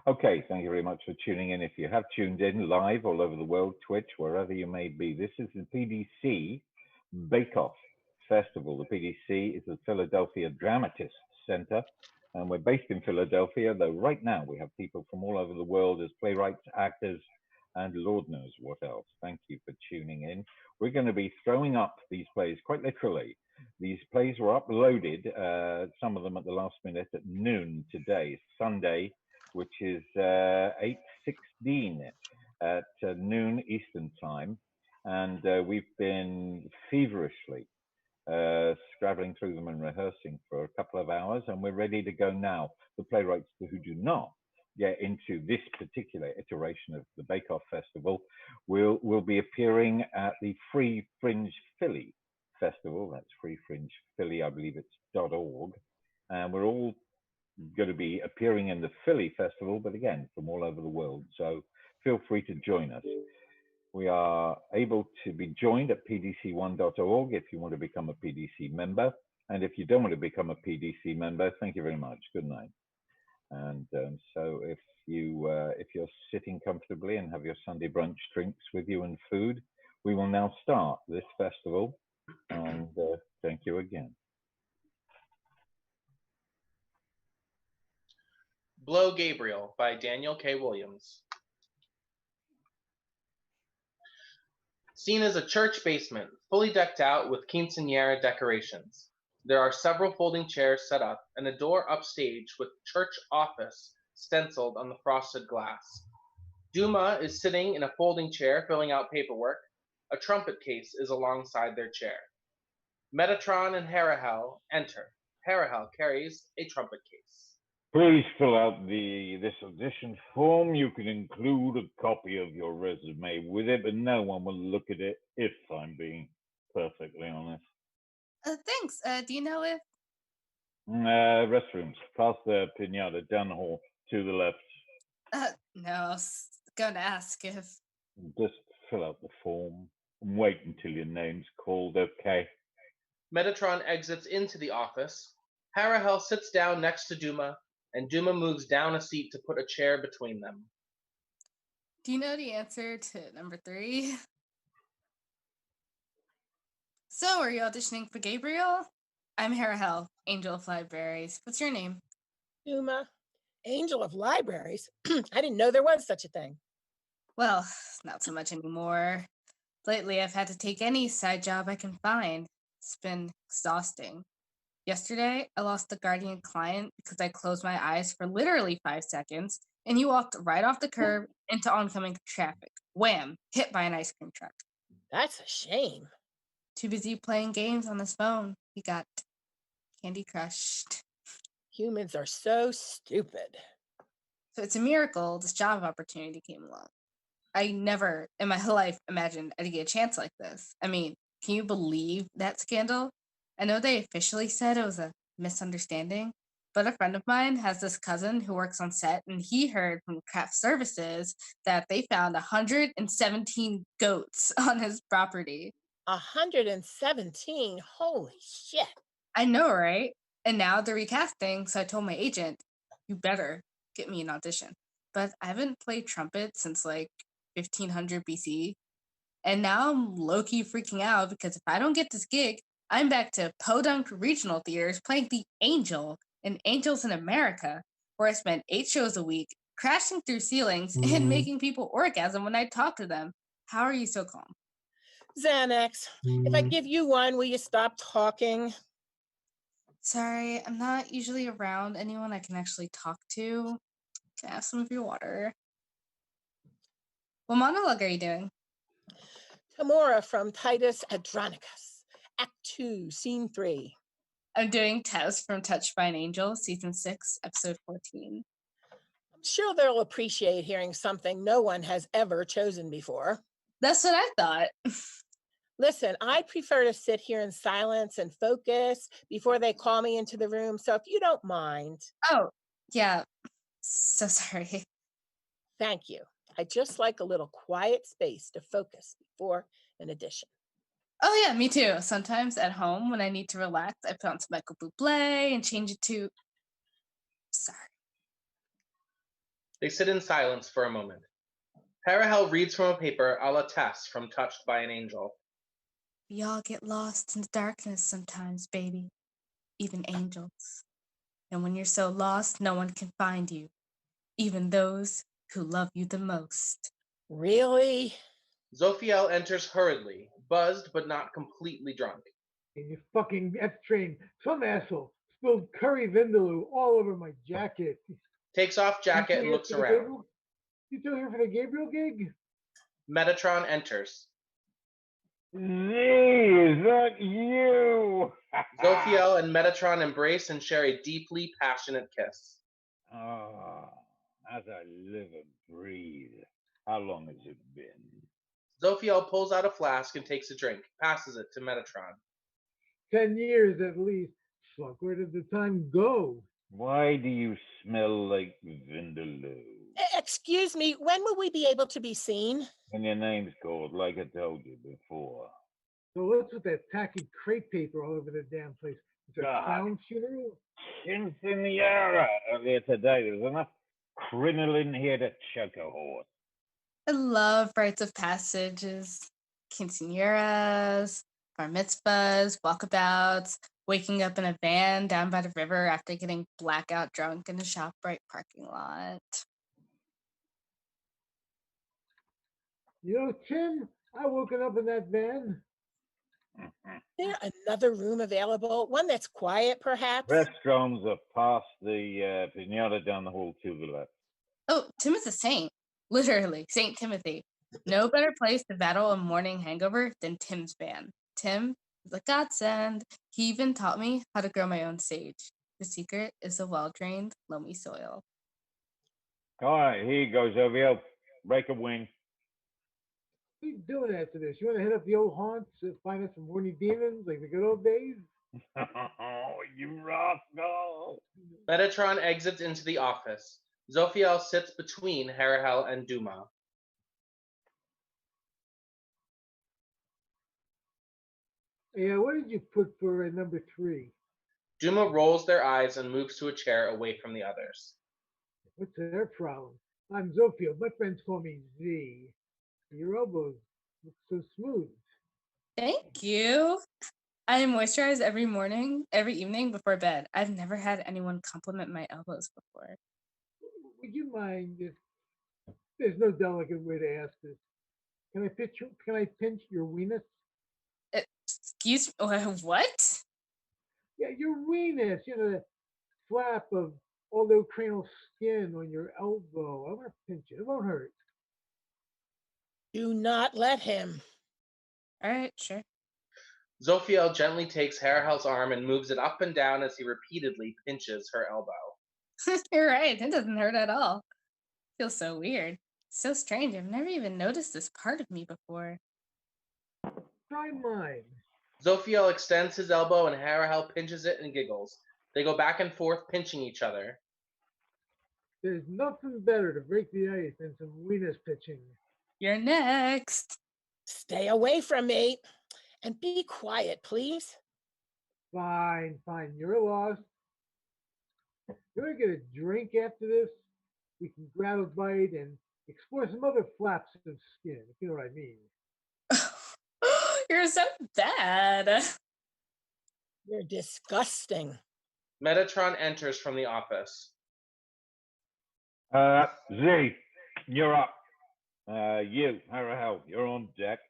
Okay, thank you very much for tuning in. If you have tuned in live all over the world, Twitch, wherever you may be, this is the PDC Bake-Off Festival. The PDC is the Philadelphia Dramatists Center, and we're based in Philadelphia, though right now we have people from all over the world as playwrights, actors, and Lord knows what else. Thank you for tuning in. We're going to be throwing up these plays quite literally. These plays were uploaded, some of them at the last minute at noon today, Sunday, which is 8:16 at noon Eastern time. And we've been feverishly scrabbling through them and rehearsing for a couple of hours, and we're ready to go now. The playwrights who do not get into this particular iteration of the Bake-Off Festival will be appearing at the Free Fringe Philly Festival. That's Free Fringe Philly, I believe it's .org. And we're all going to be appearing in the Philly Festival, but again, from all over the world. So feel free to join us. We are able to be joined at pdc1.org if you want to become a PDC member. And if you don't want to become a PDC member, thank you very much. Good night. And so if you're sitting comfortably and have your Sunday brunch drinks with you and food, we will now start this festival. And thank you again. Blow Gabriel by Daniel K. Williams. Scene is a church basement, fully decked out with quinceañera decorations. There are several folding chairs set up and a door upstage with church office stenciled on the frosted glass. Duma is sitting in a folding chair filling out paperwork. A trumpet case is alongside their chair. Metatron and Harahel enter. Harahel carries a trumpet case. Please fill out this audition form. You can include a copy of your resume with it, but no one will look at it if I'm being perfectly honest. Thanks. Do you know if... Restrooms. Past the pinata, down the hall, to the left. No, I was going to ask if... Just fill out the form and wait until your name's called, okay? Metatron exits into the office. Harahel sits down next to Duma, and Duma moves down a seat to put a chair between them. Do you know the answer to number 3? So, are you auditioning for Gabriel? I'm Harahel, Angel of Libraries. What's your name? Duma, Angel of Libraries? I didn't know there was such a thing. Well, not so much anymore. Lately, I've had to take any side job I can find. It's been exhausting. Yesterday, I lost a Guardian client because I closed my eyes for literally 5 seconds, and he walked right off the curb into oncoming traffic. Wham! Hit by an ice cream truck. That's a shame. Too busy playing games on his phone. He got Candy Crushed. Humans are so stupid. So it's a miracle this job opportunity came along. I never in my life imagined I'd get a chance like this. I mean, can you believe that scandal? I know they officially said it was a misunderstanding, but a friend of mine has this cousin who works on set, and he heard from craft services that they found 117 goats on his property. 117? Holy shit. I know, right? And now they're recasting, so I told my agent, you better get me an audition. But I haven't played trumpet since like 1500 BC. And now I'm low-key freaking out because if I don't get this gig, I'm back to podunk regional theaters playing the Angel in Angels in America, where I spent 8 shows a week, crashing through ceilings and making people orgasm when I talk to them. How are you so calm? Xanax, if I give you one, will you stop talking? Sorry, I'm not usually around anyone I can actually talk to. Can I have some of your water? What monologue are you doing? Tamora from Titus Andronicus, Act 2, Scene 3. I'm doing Tess from Touched by an Angel, Season 6, Episode 14. I'm sure they'll appreciate hearing something no one has ever chosen before. That's what I thought. Listen, I prefer to sit here in silence and focus before they call me into the room, so if you don't mind. Oh, yeah. So sorry. Thank you. I just like a little quiet space to focus before an audition. Oh, yeah, me too. Sometimes at home when I need to relax, I put on some Michael Bublé and change it to... Sorry. They sit in silence for a moment. Harahel reads from a paper a la Tess from Touched by an Angel. We all get lost in the darkness sometimes, baby. Even angels. And when you're so lost, no one can find you. Even those who love you the most. Really? Zophiel enters hurriedly, buzzed but not completely drunk. In your fucking F train, some asshole spilled curry vindaloo all over my jacket. Takes off jacket and looks around. You two here for the Gabriel gig? Metatron enters. Is that you? Zophiel and Metatron embrace and share a deeply passionate kiss. As I live and breathe. How long has it been? Zophiel pulls out a flask and takes a drink, passes it to Metatron. 10 years at least. Fuck, where did the time go? Why do you smell like vindaloo? Excuse me, when will we be able to be seen? And your name's called, like I told you before. So what's with that tacky crepe paper all over the damn place? It's a God. clown funeral? Quinceañera earlier today. There was enough crinoline here to choke a horse. I love rites of passages, quinceañeras, bar mitzvahs, walkabouts, waking up in a van down by the river after getting blackout drunk in a ShopRite parking lot. You know, Tim, I woken up in that van. There another room available? One that's quiet, perhaps? Restrooms are past the pinata down the hall to the left. Oh, Tim is a saint. Literally, Saint Timothy. No better place to battle a morning hangover than Tim's van. Tim is a godsend. He even taught me how to grow my own sage. The secret is the well-drained, loamy soil. All right, here you go, Zovio. Break a wing. What are you doing after this? You want to hit up the old haunts and find us some horny demons like the good old days? Oh, you rascal. Metatron exits into the office. Zophiel sits between Harahel and Duma. Yeah, what did you put for number 3? Duma rolls their eyes and moves to a chair away from the others. What's their problem? I'm Zophiel. My friends call me Z. Your elbows look so smooth. Thank you. I moisturize every morning, every evening before bed. I've never had anyone compliment my elbows before. Would you mind if there's no delicate way to ask this? Can I pinch your weenus? Excuse me, what? Yeah, your weenus. You know, the flap of ollocranial skin on your elbow. I want to pinch it. It won't hurt. Do not let him. All right, sure. Zophiel gently takes Harahel's arm and moves it up and down as he repeatedly pinches her elbow. You're right. It doesn't hurt at all. Feels so weird. So strange. I've never even noticed this part of me before. Try mine. Zophiel extends his elbow and Harahel pinches it and giggles. They go back and forth pinching each other. There's nothing better to break the ice than some weenus pitching. You're next. Stay away from me. And be quiet, please. Fine. You're lost. You want to get a drink after this? We can grab a bite and explore some other flaps of skin, if you know what I mean. You're so bad. You're disgusting. Metatron enters from the office. Z, you're up. You, Harahel, you're on deck.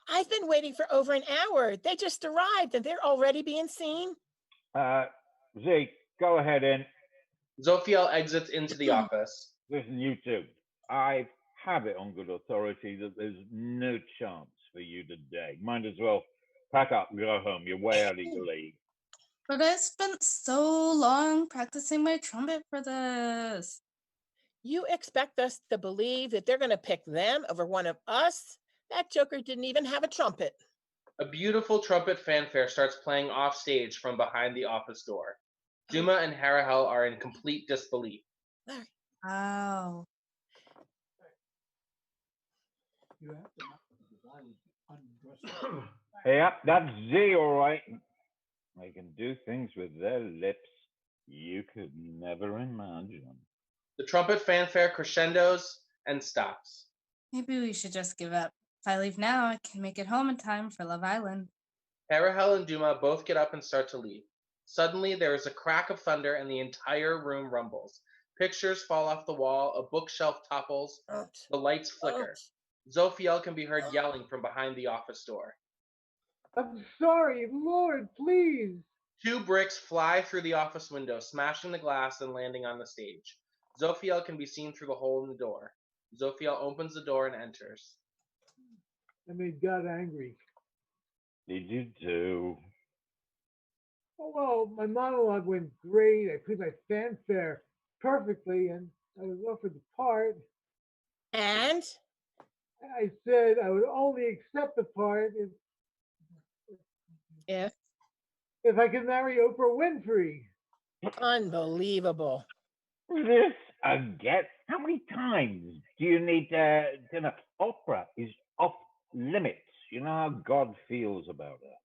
I've been waiting for over an hour. They just arrived and they're already being seen. Z, go ahead in. Zophiel exits into the office. Listen, you two. I have it on good authority that there's no chance for you today. Might as well pack up and go home. You're way out of your league. But I spent so long practicing my trumpet for this. You expect us to believe that they're going to pick them over one of us? That joker didn't even have a trumpet. A beautiful trumpet fanfare starts playing off stage from behind the office door. Duma and Harahel are in complete disbelief. Wow. Yep, that's Z, all right. They can do things with their lips you could never imagine. The trumpet fanfare crescendos and stops. Maybe we should just give up. If I leave now, I can make it home in time for Love Island. Harahel and Duma both get up and start to leave. Suddenly, there is a crack of thunder and the entire room rumbles. Pictures fall off the wall, a bookshelf topples, the lights flicker. Zophiel can be heard yelling from behind the office door. I'm sorry, Lord, please. 2 bricks fly through the office window, smashing the glass and landing on the stage. Zophiel can be seen through the hole in the door. Zophiel opens the door and enters. I made God angry. Did you do? Oh, well, my monologue went great. I played my fanfare perfectly, and I was offered the part. And? I said I would only accept the part if I could marry Oprah Winfrey. Unbelievable. This Again? How many times do you need to know? Opera is off limits. You know how God feels about it.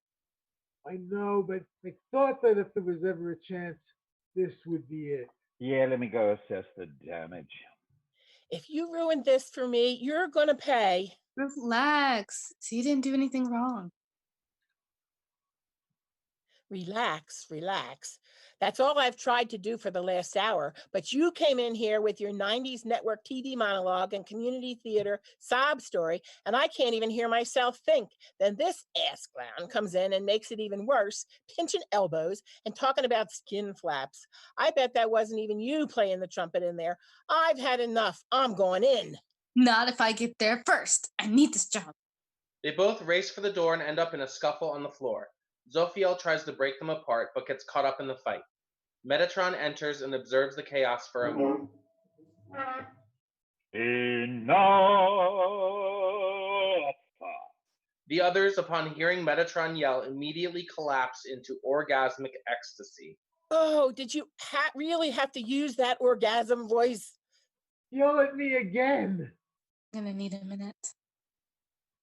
I know, but I thought that if there was ever a chance, this would be it. Yeah, let me go assess the damage. If you ruined this for me, you're going to pay. Relax. So you didn't do anything wrong. Relax, relax. That's all I've tried to do for the last hour. But you came in here with your 90s network TV monologue and community theater sob story, and I can't even hear myself think. Then this ass clown comes in and makes it even worse, pinching elbows and talking about skin flaps. I bet that wasn't even you playing the trumpet in there. I've had enough. I'm going in. Not if I get there first. I need this job. They both race for the door and end up in a scuffle on the floor. Zophiel tries to break them apart, but gets caught up in the fight. Metatron enters and observes the chaos for a moment. Enough! The others, upon hearing Metatron yell, immediately collapse into orgasmic ecstasy. Oh, did you really have to use that orgasm voice? Yell at me again. I'm gonna need a minute.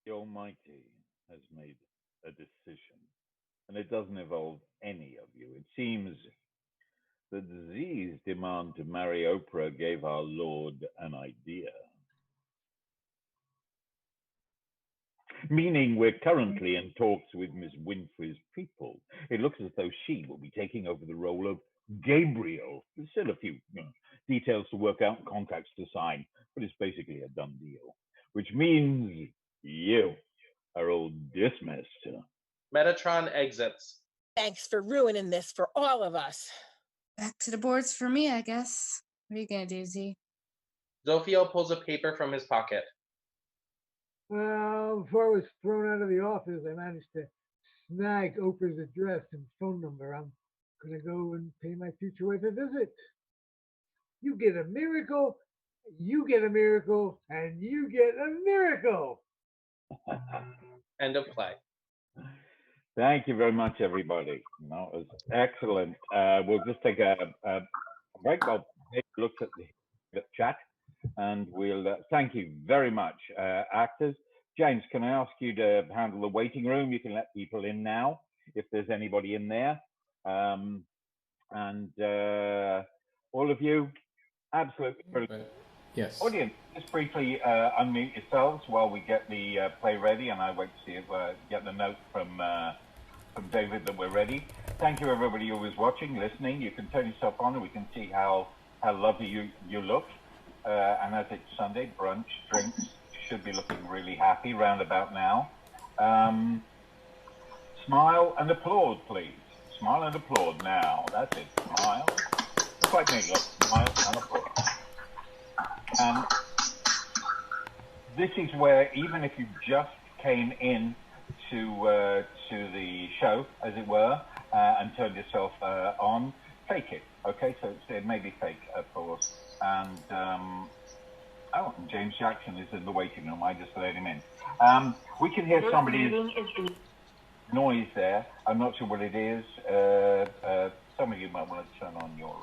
The Almighty has made a decision, and it doesn't involve any of you. It seems the disease demand to marry Oprah gave our Lord an idea. Meaning we're currently in talks with Miss Winfrey's people. It looks as though she will be taking over the role of Gabriel. There's still a few details to work out and contracts to sign, but it's basically a done deal, which means you are all dismissed. Metatron exits. Thanks for ruining this for all of us. Back to the boards for me, I guess. What are you gonna do, Z? Zophiel pulls a paper from his pocket. Well, before I was thrown out of the office, I managed to snag Oprah's address and phone number. I'm going to go and pay my future wife a visit. You get a miracle, you get a miracle, and you get a miracle. End of play. Thank you very much, everybody. That was excellent. We'll just take a break. I'll take a look at the chat, and we'll thank you very much, actors. James, can I ask you to handle the waiting room? You can let people in now if there's anybody in there. And all of you, absolutely brilliant. Yes. Audience, just briefly unmute yourselves while we get the play ready, and I wait to see if get the note from David that we're ready. Thank you, everybody who was watching, listening. You can turn yourself on, and we can see how lovely you look. And as it's Sunday, brunch, drinks, you should be looking really happy round about now. Smile and applaud, please. Smile and applaud now. That's it. Smile. Just like me, look. Smile and applaud. And this is where, even if you just came in to the show, as it were, and turned yourself on, fake it. Okay, so it may be fake, of course. And oh, James Jackson is in the waiting room. I just let him in. We can hear somebody's noise there. I'm not sure what it is. Some of you might want to turn on your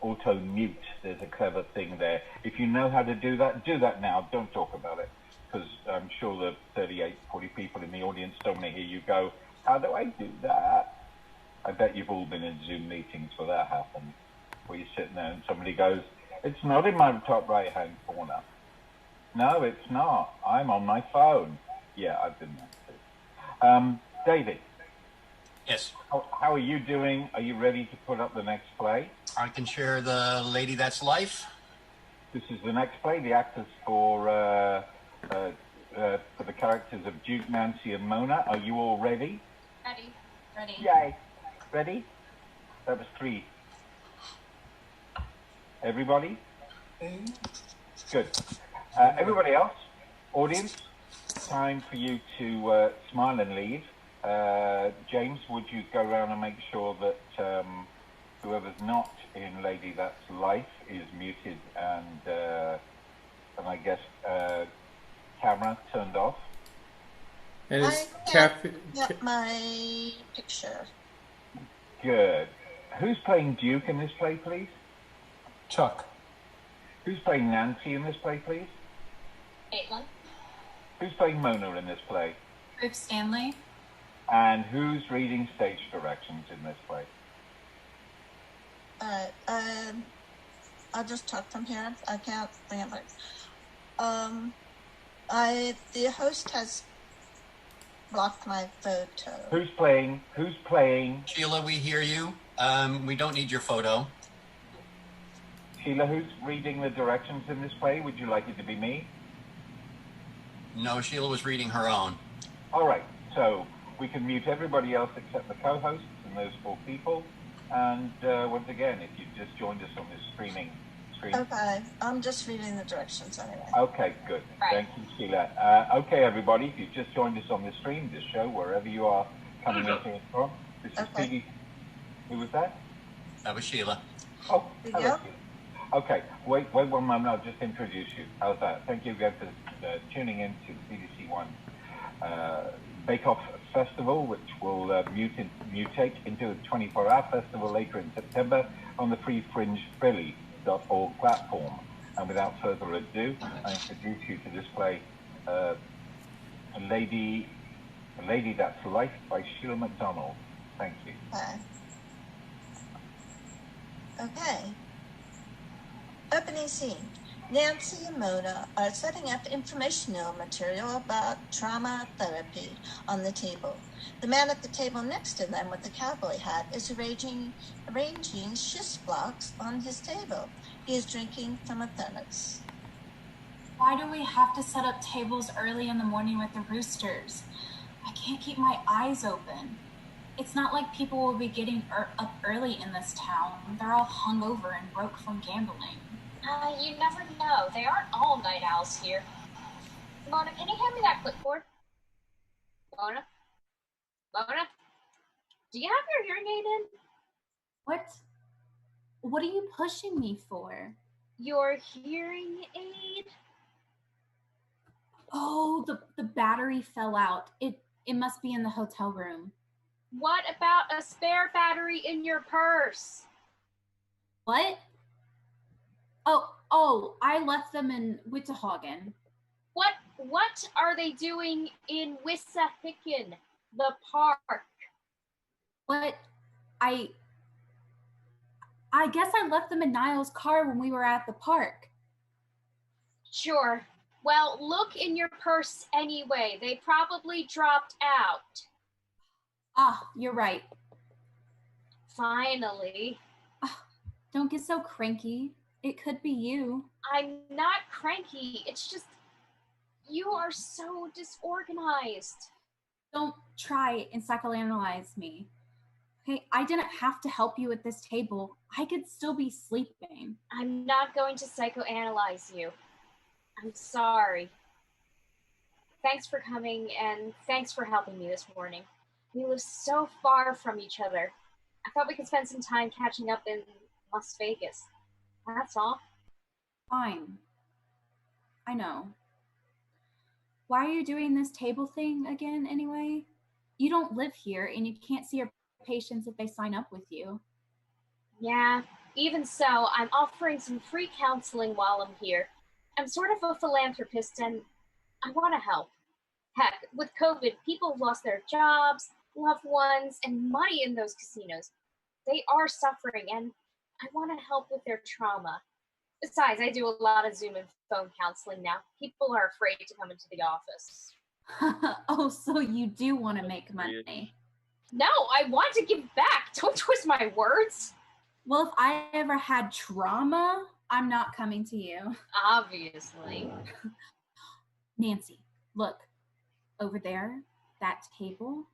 auto mute. There's a clever thing there. If you know how to do that now. Don't talk about it, because I'm sure the 38, 40 people in the audience don't want to hear you go, how do I do that? I bet you've all been in Zoom meetings where that happens, where you're sitting there and somebody goes, it's not in my top right hand corner. No, it's not. I'm on my phone. Yeah, I've been there too. David. Yes. How are you doing? Are you ready to put up the next play? I can share the Lady That's Life. This is the next play. The actors for the characters of Duke, Nancy, and Mona. Are you all ready? Ready. Yay. Ready? That was 3. Everybody? Good. Everybody else, audience, time for you to smile and leave. James, would you go around and make sure that whoever's not in Lady That's Life is muted and I guess camera turned off? And I can't get my picture. Good. Who's playing Duke in this play, please? Chuck. Who's playing Nancy in this play, please? Caitlin. Who's playing Mona in this play? Ruth Stanley. And who's reading stage directions in this play? I'll just talk from here. I can't remember. The host has blocked my photo. Who's playing? Sheila, we hear you. We don't need your photo. Sheila, who's reading the directions in this play? Would you like it to be me? No, Sheila was reading her own. All right, so we can mute everybody else except the co-hosts and those 4 people. And once again, if you've just joined us on this stream. Okay, I'm just reading the directions anyway. Okay, good. Right. Thank you, Sheila. Okay, everybody, if you've just joined us on this stream, this show, wherever you are coming into it from, this is PDC. Who was that? That was Sheila. Oh, hello. Okay, wait 1 moment. I'll just introduce you. How's that? Thank you again for tuning in to the PDC One Bake-Off Festival, which will mutate into a 24-hour festival later in September on the freefringephilly.org platform. And without further ado, I introduce you to this play, A Lady That's Life by Sheila McDonald. Thank you. Okay. Opening scene. Nancy and Mona are setting up informational material about trauma therapy on the table. The man at the table next to them with the cowboy hat is arranging schist blocks on his table. He is drinking from a thermos. Why do we have to set up tables early in the morning with the roosters? I can't keep my eyes open. It's not like people will be getting up early in this town. They're all hungover and broke from gambling. You never know. They aren't all night owls here. Mona, can you hand me that clipboard? Mona? Do you have your hearing aid in? What are you pushing me for? Your hearing aid? Oh, the battery fell out. It must be in the hotel room. What about a spare battery in your purse? What? Oh, I left them in Wittahagen. What are they doing in Wissahickon, the park? What? I guess I left them in Niall's car when we were at the park. Sure. Well, look in your purse anyway. They probably dropped out. Ah, you're right. Finally. Don't get so cranky. It could be you. I'm not cranky. It's just, you are so disorganized. Don't try and psychoanalyze me. Hey, I didn't have to help you at this table. I could still be sleeping. I'm not going to psychoanalyze you. I'm sorry. Thanks for coming, and thanks for helping me this morning. We live so far from each other. I thought we could spend some time catching up in Las Vegas. That's all. Fine. I know. Why are you doing this table thing again anyway? You don't live here and you can't see your patients if they sign up with you. Yeah, even so, I'm offering some free counseling while I'm here. I'm sort of a philanthropist and I want to help. Heck, with COVID, people have lost their jobs, loved ones, and money in those casinos. They are suffering and I want to help with their trauma. Besides, I do a lot of Zoom and phone counseling now. People are afraid to come into the office. Oh, so you do want to make money. No, I want to give back. Don't twist my words. Well, if I ever had trauma, I'm not coming to you. Obviously. Nancy, look. Over there, that table.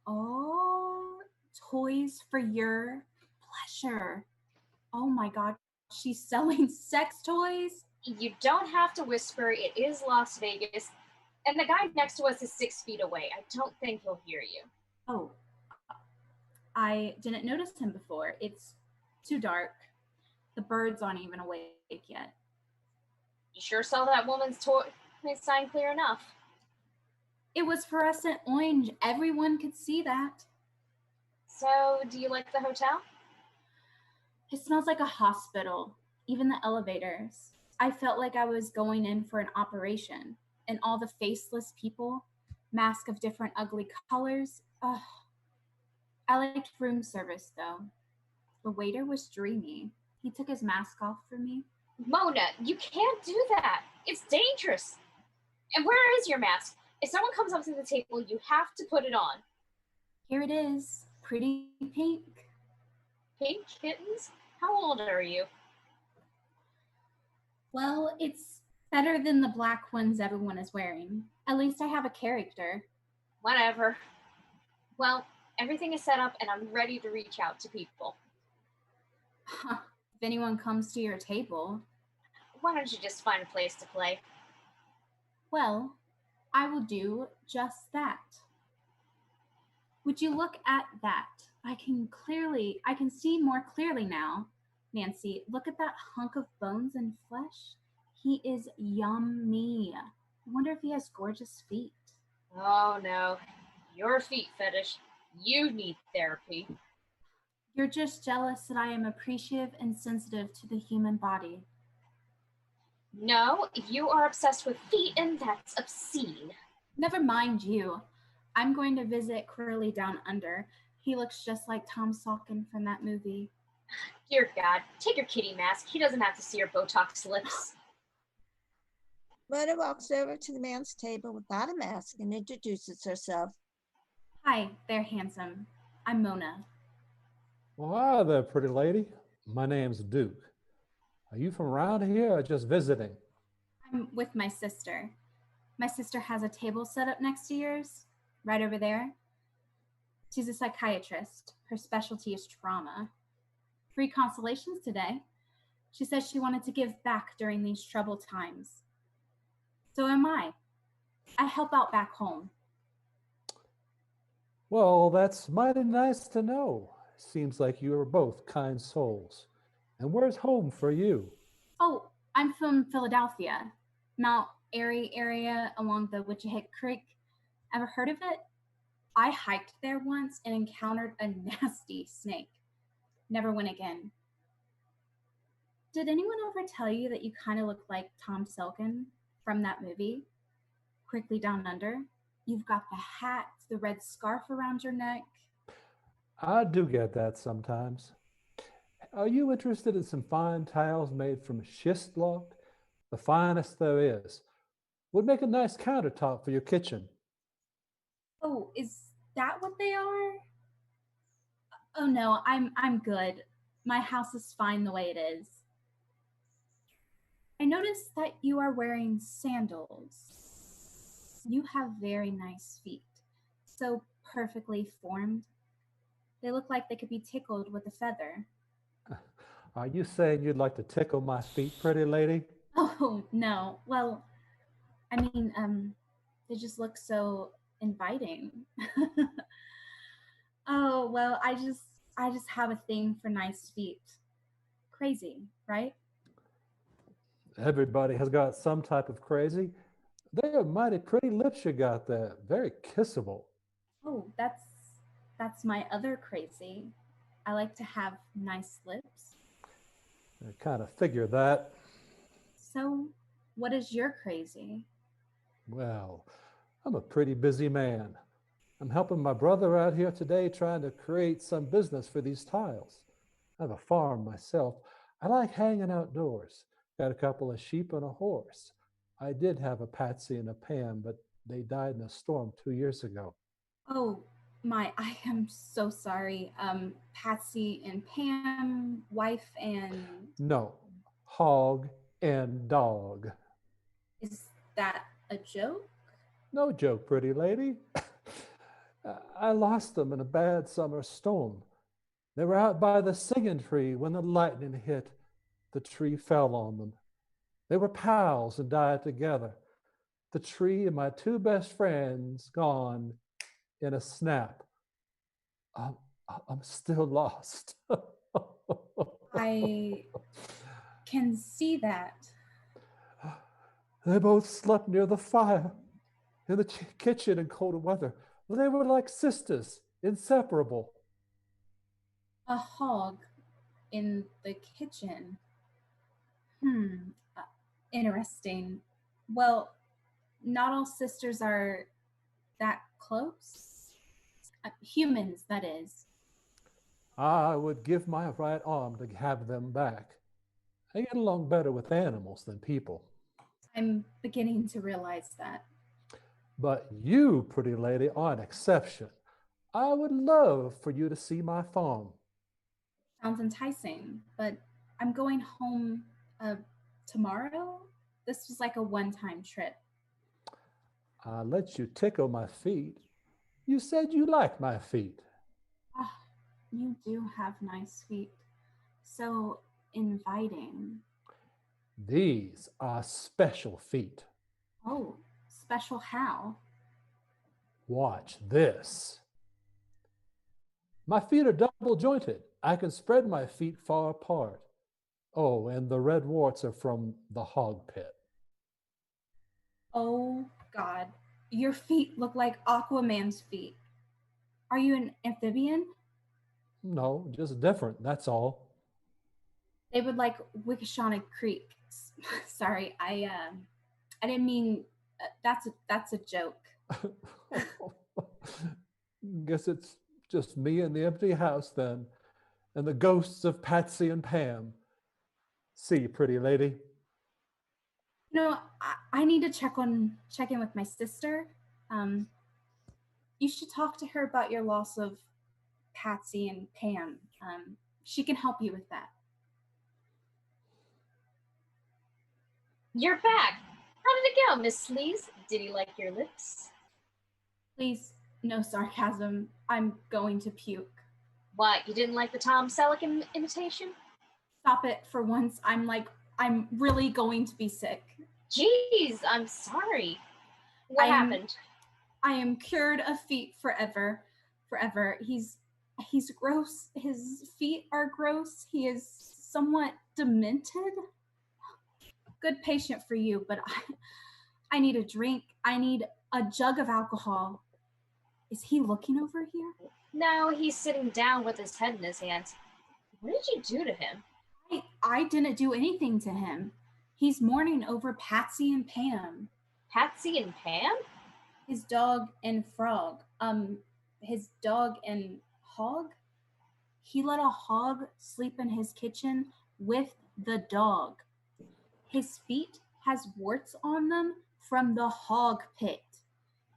Oh, toys for your pleasure. Oh my God, she's selling sex toys? You don't have to whisper. It is Las Vegas. And the guy next to us is 6 feet away. I don't think he'll hear you. Oh, I didn't notice him before. It's too dark. The birds aren't even awake yet. You sure saw that woman's toy sign clear enough. It was fluorescent orange. Everyone could see that. So, do you like the hotel? It smells like a hospital. even the elevators. I felt like I was going in for an operation, and all the faceless people, masks of different ugly colors. Ugh. I liked room service though. The waiter was dreamy. He took his mask off for me. Mona, you can't do that. It's dangerous. And where is your mask? If someone comes up to the table, you have to put it on. Here it is, pretty pink. Pink kittens? How old are you? Well, it's better than the black ones everyone is wearing. At least I have a character. Whatever. Well, everything is set up and I'm ready to reach out to people. If anyone comes to your table. Why don't you just find a place to play? Well, I will do just that. Would you look at that? I can see more clearly now. Nancy, look at that hunk of bones and flesh. He is yummy. I wonder if he has gorgeous feet. Oh no, your feet fetish. You need therapy. You're just jealous that I am appreciative and sensitive to the human body. No, you are obsessed with feet and that's obscene. Never mind you. I'm going to visit Curly down under. He looks just like Tom Salkin from that movie. Dear God, take your kitty mask. He doesn't have to see your Botox lips. Mona walks over to the man's table without a mask and introduces herself. Hi, they're handsome. I'm Mona. Well, hi there, pretty lady. My name's Duke. Are you from around here or just visiting? I'm with my sister. My sister has a table set up next to yours, right over there. She's a psychiatrist. Her specialty is trauma. Free consultations today. She says she wanted to give back during these troubled times. So am I. I help out back home. Well, that's mighty nice to know. Seems like you are both kind souls. And where's home for you? Oh, I'm from Philadelphia, Mount Airy area along the Witchahick Creek. Ever heard of it? I hiked there once and encountered a nasty snake. Never went again. Did anyone ever tell you that you kind of look like Tom Selkin from that movie? Quickly Down Under. You've got the hat, the red scarf around your neck. I do get that sometimes. Are you interested in some fine tiles made from schist block? The finest there is. Would make a nice countertop for your kitchen. Oh, is that what they are? Oh no, I'm good. My house is fine the way it is. I noticed that you are wearing sandals. You have very nice feet, so perfectly formed. They look like they could be tickled with a feather. Are you saying you'd like to tickle my feet, pretty lady? Oh no, well, I mean, they just look so inviting. Oh well, I just have a thing for nice feet. Crazy, right? Everybody has got some type of crazy. They are mighty pretty lips you got there. Very kissable. Oh, that's my other crazy. I like to have nice lips. I kind of figure that. So, what is your crazy? Well, I'm a pretty busy man. I'm helping my brother out here today trying to create some business for these tiles. I have a farm myself. I like hanging outdoors. Got a couple of sheep and a horse. I did have a Patsy and a Pam, but they died in a storm 2 years ago. Oh, I am so sorry. Patsy and Pam, wife and... No, hog and dog. Is that a joke? No joke, pretty lady. I lost them in a bad summer storm. They were out by the singing tree when the lightning hit. The tree fell on them. They were pals and died together. The tree and my two best friends gone in a snap. I'm still lost. I can see that. They both slept near the fire in the kitchen in cold weather. They were like sisters, inseparable. A hog in the kitchen. Uh, Interesting. Well, not all sisters are that close. Humans, that is. I would give my right arm to have them back. I get along better with animals than people. I'm beginning to realize that. But you, pretty lady, are an exception. I would love for you to see my farm. Sounds enticing, but I'm going home tomorrow. This was like a one-time trip. I'll let you tickle my feet. You said you liked my feet. Ah, you do have nice feet. So inviting. These are special feet. Oh, special how? Watch this. My feet are double jointed. I can spread my feet far apart. Oh, and the red warts are from the hog pit. Oh, God. Your feet look like Aquaman's feet. Are you an amphibian? No, just different, that's all. They would like Wickashana Creek. Sorry, I didn't mean that's a joke. Guess it's just me and the empty house then, and the ghosts of Patsy and Pam. See you, pretty lady. No, I need to check in with my sister. You should talk to her about your loss of Patsy and Pam. She can help you with that. You're back. How did it go, Miss Sleaze? Did he like your lips? Please, no sarcasm. I'm going to puke. What, you didn't like the Tom Selleck imitation? Stop it for once. I'm really going to be sick. Jeez, I'm sorry. What happened? I am cured of feet forever. Forever. He's gross. His feet are gross. He is somewhat demented. Good patient for you, but I need a drink. I need a jug of alcohol. Is he looking over here? No, he's sitting down with his head in his hands. What did you do to him? I didn't do anything to him. He's mourning over Patsy and Pam. Patsy and Pam? His dog and frog. His dog and hog? He let a hog sleep in his kitchen with the dog. His feet has warts on them from the hog pit.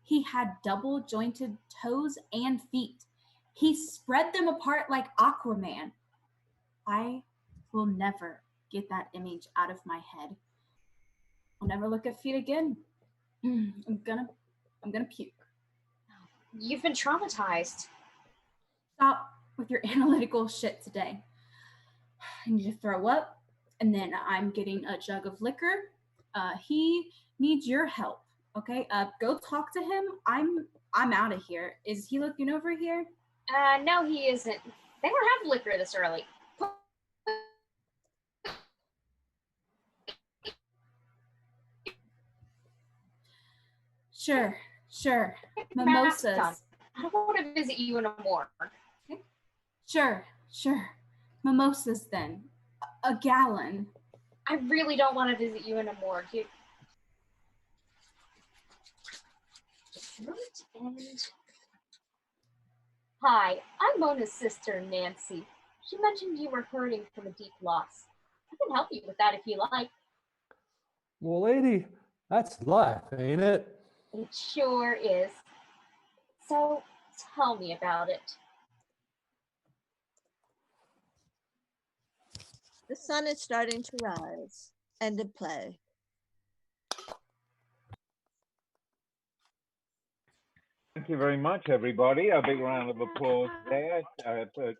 He had double jointed toes and feet. He spread them apart like Aquaman. I will never get that image out of my head. I'll never look at feet again. I'm gonna puke. You've been traumatized. Stop with your analytical shit today. I need to throw up, and then I'm getting a jug of liquor. He needs your help. Okay, go talk to him. I'm out of here. Is he looking over here? No, he isn't. They don't have liquor this early. Sure. Mimosas. I don't want to visit you anymore. Okay. Sure. Mimosas then. A gallon. I really don't want to visit you anymore. Hi, I'm Mona's sister, Nancy. She mentioned you were hurting from a deep loss. I can help you with that if you like. Well, lady, that's life, ain't it? It sure is. So, tell me about it. The sun is starting to rise. End of play. Thank you very much, everybody. A big round of applause there.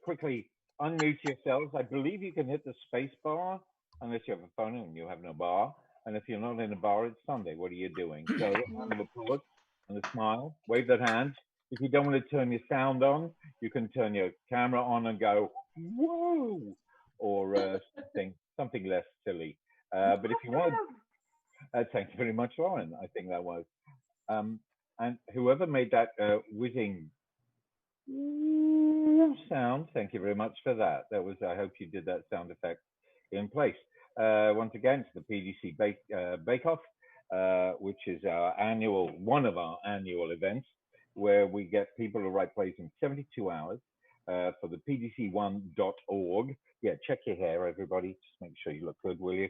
Quickly unmute yourselves. I believe you can hit the space bar unless you have a phone and you have no bar. And if you're not in a bar, it's Sunday. What are you doing? So round of applause and a smile. Wave that hand. If you don't want to turn your sound on, you can turn your camera on and go, whoa, or something less silly. But if you want, thank you very much, Lauren. I think that was. And whoever made that whizzing sound, thank you very much for that. That was, I hope you did that sound effect in place. once again, it's the PDC Bake-Off, which is one of our annual events, where we get people to write plays in 72 hours for the PDC1.org. Yeah, check your hair, everybody. Just make sure you look good, will you?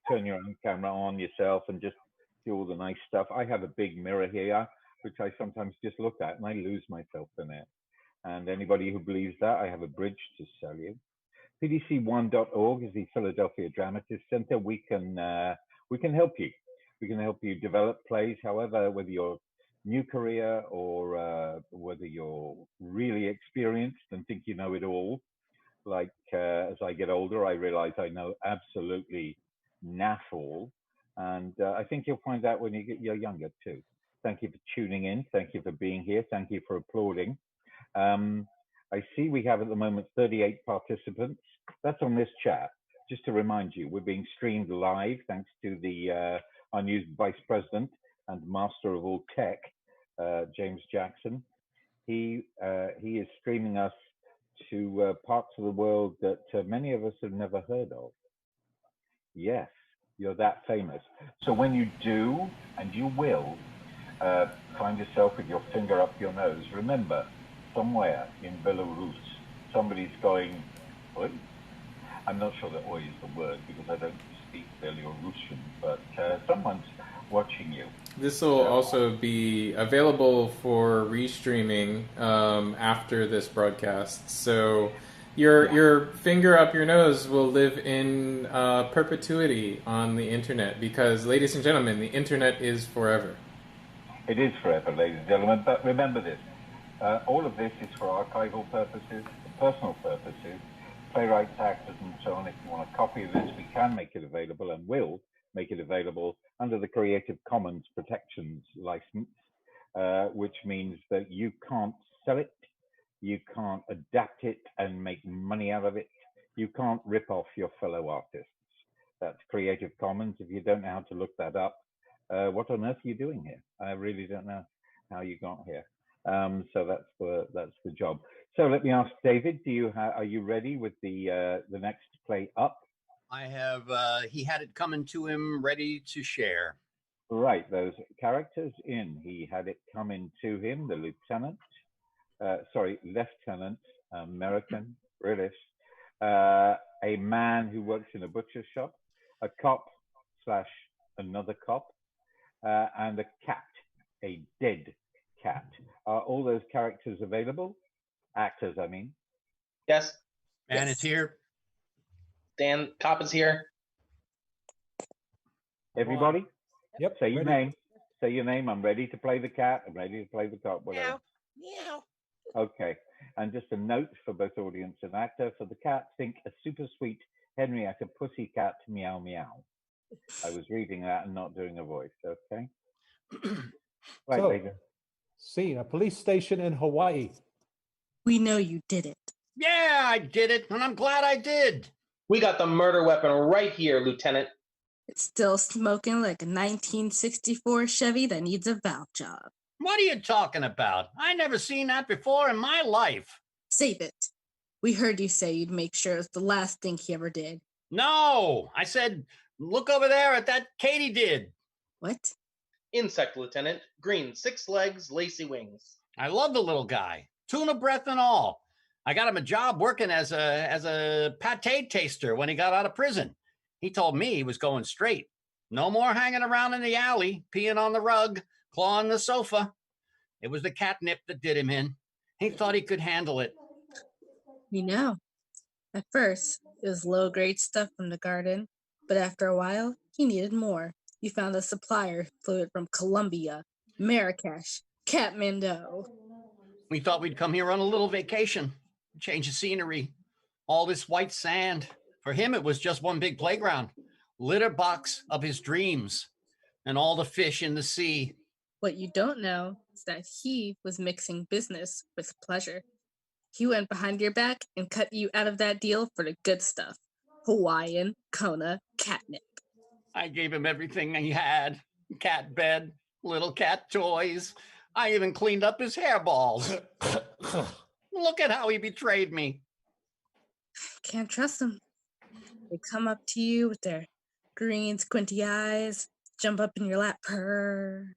Turn your own camera on yourself and just do all the nice stuff. I have a big mirror here, which I sometimes just look at, and I lose myself in it. And anybody who believes that, I have a bridge to sell you. PDC1.org is the Philadelphia Dramatists Center. We can help you. We can help you develop plays, however, whether you're new career or whether you're really experienced and think you know it all. Like as I get older, I realize I know absolutely naff all. And I think you'll find that when you're younger too. Thank you for tuning in. Thank you for being here. Thank you for applauding. I see we have at the moment 38 participants. That's on this chat. Just to remind you, we're being streamed live thanks to our new Vice President and Master of all tech, James Jackson. He is streaming us to parts of the world that many of us have never heard of. Yes, you're that famous. So when you do, and you will, find yourself with your finger up your nose, remember, somewhere in Belarus, somebody's going, oi? I'm not sure that oi is the word because I don't speak Belarusian, but someone's watching you. This will also be available for restreaming after this broadcast. So your finger up your nose will live in perpetuity on the internet because, ladies and gentlemen, the internet is forever. It is forever, ladies and gentlemen, but remember this. All of this is for archival purposes, personal purposes, playwrights, actors, and so on. If you want a copy of this, we can make it available and will make it available under the Creative Commons protections license, which means that you can't sell it, you can't adapt it and make money out of it, you can't rip off your fellow artists. That's Creative Commons. If you don't know how to look that up, what on earth are you doing here? I really don't know how you got here. So that's the job. So let me ask David, are you ready with the next play up? I have, he had it coming to him ready to share. Right, those characters in He Had It Coming to Him, the lieutenant, American, British, a man who works in a butcher shop, a cop / another cop, and a cat, a dead cat. Are all those characters available? Actors, I mean. Yes. Dan is here. Dan, cop is here. Everybody? Yep. Say your name. Say your name. I'm ready to play the cat. I'm ready to play the cop. Whatever. Meow. Okay. And just a note for both audience and actor. For the cat, think a super sweet Henrietta pussycat meow meow. I was reading that and not doing a voice. Okay. Right, David. Scene, a police station in Hawaii. We know you did it. Yeah, I did it, and I'm glad I did. We got the murder weapon right here, Lieutenant. It's still smoking like a 1964 Chevy that needs a valve job. What are you talking about? I never seen that before in my life. Save it. We heard you say you'd make sure it's the last thing he ever did. No, I said, look over there at that Katie did. What? Insect, Lieutenant. Green, 6 legs, lacy wings. I love the little guy. Tuna breath and all. I got him a job working as a pate taster when he got out of prison. He told me he was going straight. No more hanging around in the alley, peeing on the rug, clawing the sofa. It was the catnip that did him in. He thought he could handle it. You know, at first, it was low-grade stuff from the garden, but after a while, he needed more. You found a supplier who flew it from Colombia, Marrakesh, Kathmandu. We thought we'd come here on a little vacation, change of scenery. All this white sand. For him, it was just one big playground, litter box of his dreams, and all the fish in the sea. What you don't know is that he was mixing business with pleasure. He went behind your back and cut you out of that deal for the good stuff. Hawaiian, Kona, catnip. I gave him everything he had. Cat bed, little cat toys. I even cleaned up his hairballs. Look at how he betrayed me. Can't trust him. They come up to you with their green squinty eyes, jump up in your lap, purr.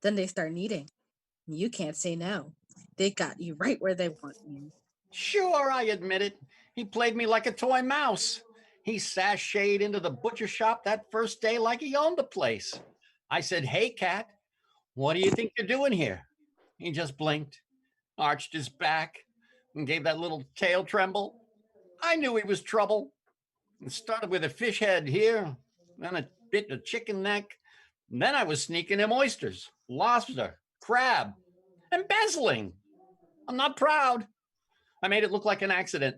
Then they start kneading. You can't say no. They got you right where they want you. Sure, I admit it. He played me like a toy mouse. He sashayed into the butcher shop that first day like he owned the place. I said, "Hey, cat, what do you think you're doing here?" He just blinked, arched his back, and gave that little tail tremble. I knew he was trouble. It started with a fish head here, then a bit of chicken neck. And then I was sneaking him oysters, lobster, crab, embezzling. I'm not proud. I made it look like an accident.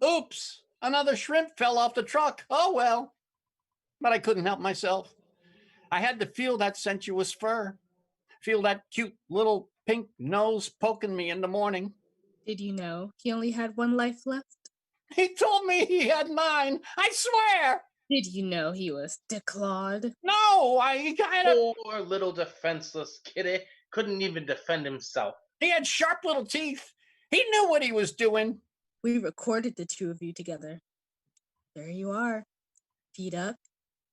Oops, another shrimp fell off the truck. Oh well. But I couldn't help myself. I had to feel that sensuous fur, feel that cute little pink nose poking me in the morning. Did you know he only had one life left? He told me he had 9. I swear. Did you know he was declawed? No, I had a... Poor little defenseless kitty couldn't even defend himself. He had sharp little teeth. He knew what he was doing. We recorded the two of you together. There you are. Feet up,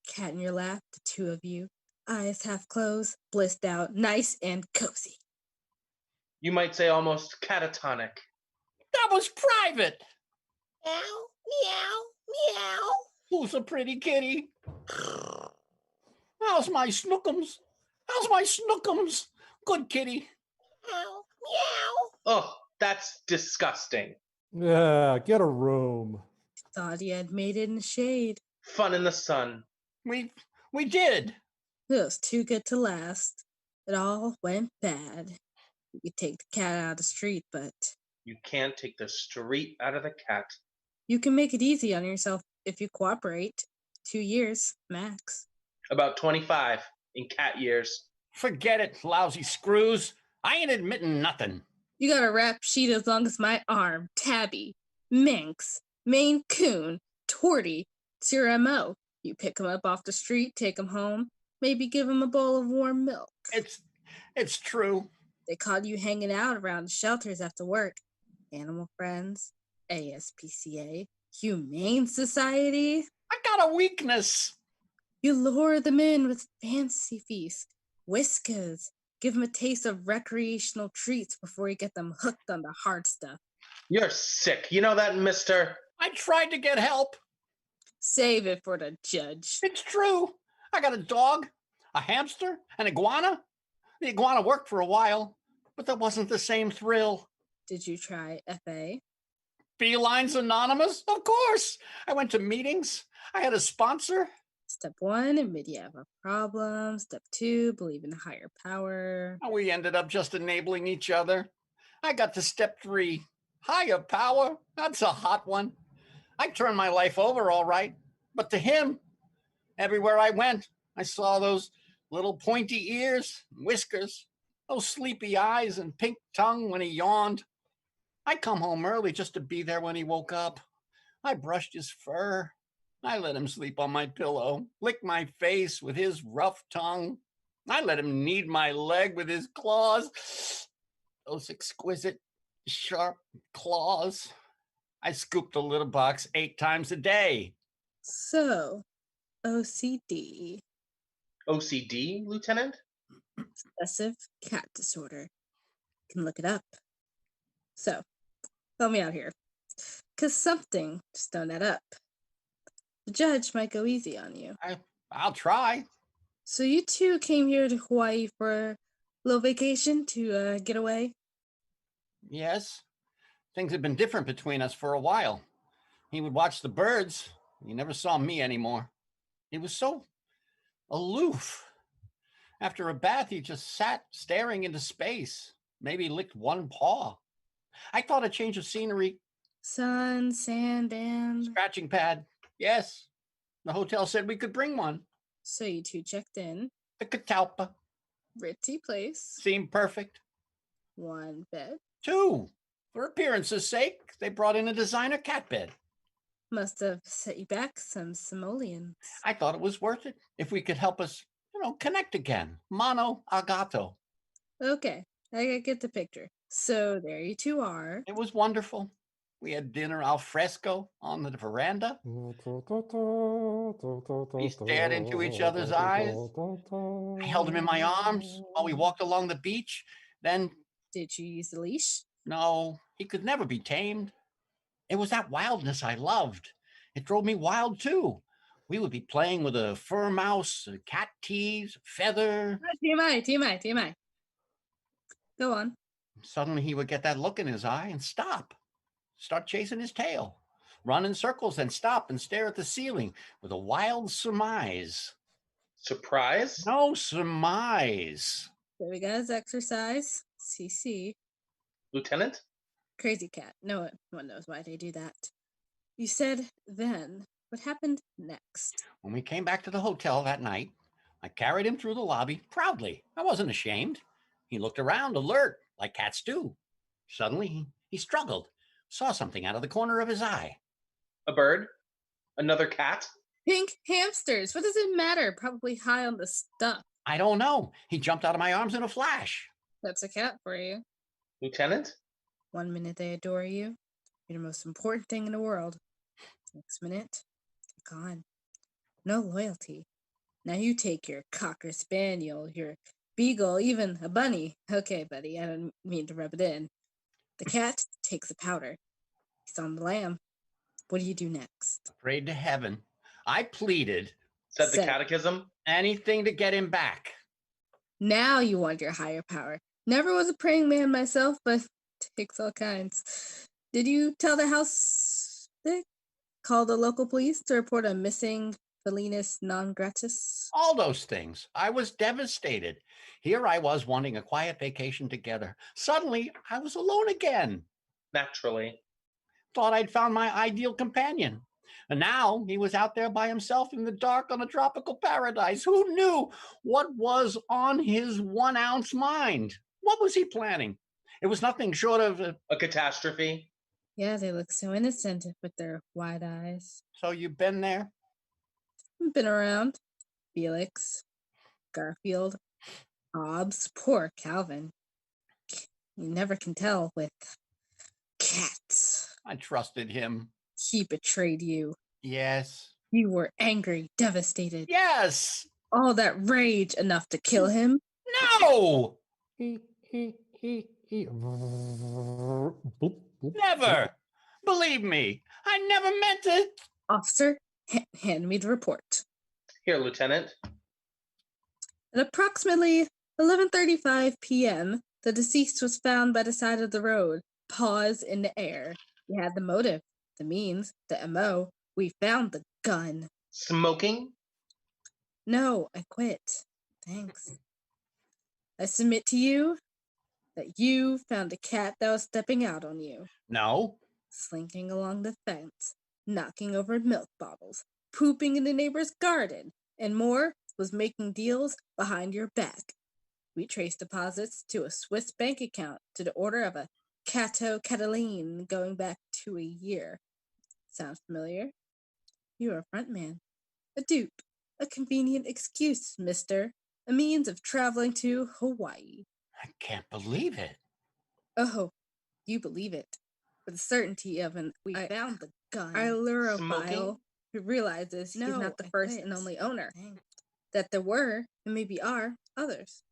cat in your lap, the two of you. Eyes half closed, blissed out, nice and cozy. You might say almost catatonic. That was private. Meow, meow, meow. Who's a pretty kitty? How's my snookums? How's my snookums? Good kitty. Meow, meow. Oh, that's disgusting. Yeah, get a room. Thought he had made it in the shade. Fun in the sun. We did. It was too good to last. It all went bad. You could take the cat out of the street, but You can't take the street out of the cat. you can make it easy on yourself if you cooperate. 2 years, max. About 25 in cat years. Forget it, lousy screws. I ain't admitting nothing. You got a rap sheet as long as my arm. Tabby, Minx, Maine Coon, Torty. It's your M.O. You pick them up off the street, take them home, maybe give them a bowl of warm milk. It's true. They caught you hanging out around the shelters after work. Animal Friends, ASPCA, Humane Society. I got a weakness. You lure them in with fancy feasts, whiskas, give them a taste of recreational treats before you get them hooked on the hard stuff. You're sick. You know that, mister? I tried to get help. Save it for the judge. It's true. I got a dog, a hamster, an iguana. The iguana worked for a while, but that wasn't the same thrill. Did you try FA? Felines Anonymous? Of course. I went to meetings. I had a sponsor. Step 1, admit you have a problem. Step 2, believe in a higher power. We ended up just enabling each other. I got to step 3. Higher power? That's a hot one. I turned my life over all right. But to him, everywhere I went, I saw those little pointy ears, whiskers, those sleepy eyes and pink tongue when he yawned. I come home early just to be there when he woke up. I brushed his fur. I let him sleep on my pillow, lick my face with his rough tongue. I let him knead my leg with his claws. Those exquisite, sharp claws. I scooped the litter box 8 times a day. So, OCD. OCD, Lieutenant? Obsessive cat disorder. You can look it up. So, help me out here. Because something just don't add up. The judge might go easy on you. I'll try. So you two came here to Hawaii for a little vacation to get away? Yes. Things had been different between us for a while. He would watch the birds. He never saw me anymore. He was so aloof. After a bath, he just sat staring into space. Maybe licked one paw. I thought a change of scenery. Sun, sand, band. Scratching pad. Yes. The hotel said we could bring one. So you two checked in. The Catalpa. Ritzy place. Seemed perfect. 1 bed. 2. For appearance's sake, they brought in a designer cat bed. Must have set you back some simoleons. I thought it was worth it if we could help us, connect again. Mano a gato. Okay, I get the picture. So there you two are. It was wonderful. We had dinner al fresco on the veranda. We stared into each other's eyes. I held him in my arms while we walked along the beach. Then, Did you use the leash? no, he could never be tamed. It was that wildness I loved. It drove me wild too. We would be playing with a fur mouse, a cat tease, feather. TMI. Go on. Suddenly he would get that look in his eye and start chasing his tail, run in circles and stop and stare at the ceiling with a wild surmise. Surprise? No, surmise. There we go. Exercise. CC. Lieutenant? Crazy cat. No one knows why they do that. You said then. What happened next? When we came back to the hotel that night, I carried him through the lobby proudly. I wasn't ashamed. He looked around, alert, like cats do. Suddenly, he struggled, saw something out of the corner of his eye. A bird? Another cat? Pink hamsters. What does it matter? Probably high on the stuff. I don't know. He jumped out of my arms in a flash. That's a cat for you. Lieutenant? 1 minute they adore you. You're the most important thing in the world. Next minute, you're gone. No loyalty. Now you take your cocker spaniel, your beagle, even a bunny. Okay, buddy, I don't mean to rub it in. The cat takes the powder. He's on the lam. What do you do next? Prayed to heaven. I pleaded. Said the catechism? Anything to get him back. Now you want your higher power. Never was a praying man myself, but takes all kinds. Did you tell the house sick? Call the local police to report a missing felinus non gratis? All those things. I was devastated. Here I was wanting a quiet vacation together. Suddenly, I was alone again. Naturally. Thought I'd found my ideal companion. And now he was out there by himself in the dark on a tropical paradise. Who knew what was on his 1 ounce mind? What was he planning? It was nothing short of a catastrophe. Yeah, they look so innocent with their wide eyes. So you've been there? Been around. Felix, Garfield, Hobbs, poor Calvin. You never can tell with cats. I trusted him. He betrayed you. Yes. You were angry, devastated. Yes. All that rage enough to kill him? No! Never! Believe me, I never meant it. Officer, hand me the report. Here, Lieutenant. At approximately 11:35 p.m., the deceased was found by the side of the road, paws in the air. We had the motive, the means, the MO. We found the gun. Smoking? No, I quit. Thanks. I submit to you that you found a cat that was stepping out on you. No. Slinking along the fence, knocking over milk bottles, pooping in the neighbor's garden, and more, was making deals behind your back. We traced deposits to a Swiss bank account to the order of a Cato Cataline going back to a year. Sounds familiar? You are a front man, a dupe, a convenient excuse, mister, a means of traveling to Hawaii. I can't believe it. Oh, you believe it. With the certainty of we found the gun. Our Lurophile, who realizes he's not the first and only owner. Thanks. That there were, and maybe are, others.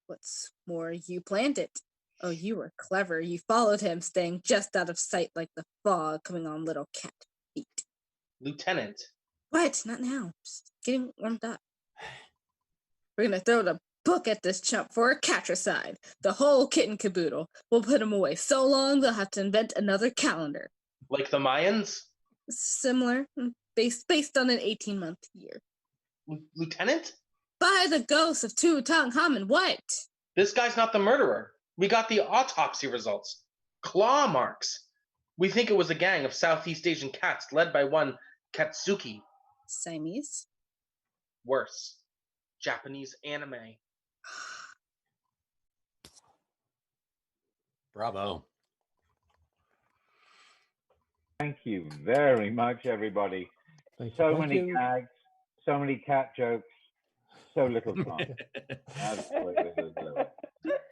What's more, you planned it. Oh, you were clever. You followed him, staying just out of sight like the fog coming on little cat feet. Lieutenant. What? Not now. Just getting warmed up. We're going to throw the book at this chump for a catricide. The whole kit and caboodle. We'll put him away so long they'll have to invent another calendar. Like the Mayans? Similar. Based on an 18-month year. Lieutenant? By the ghost of Tutankhamun, what? This guy's not the murderer. We got the autopsy results. Claw marks. We think it was a gang of Southeast Asian cats led by one Katsuki. Siamese? Worse. Japanese anime. Bravo. Thank you very much, everybody. So many gags, so many cat jokes, so little time. Absolutely.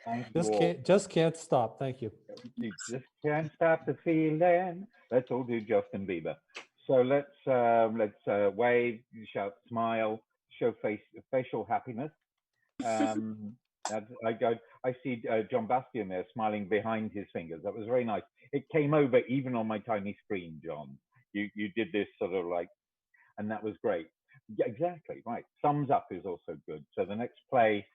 Thank you all. Just can't stop. Thank you. You just can't stop the feeling. Let's all do Justin Bieber. So let's wave, shout, smile, show facial happiness. I see John Bastian there smiling behind his fingers. That was very nice. It came over even on my tiny screen, John. You did this sort of like, and that was great. Yeah, exactly, right. Thumbs up is also good. So the next play,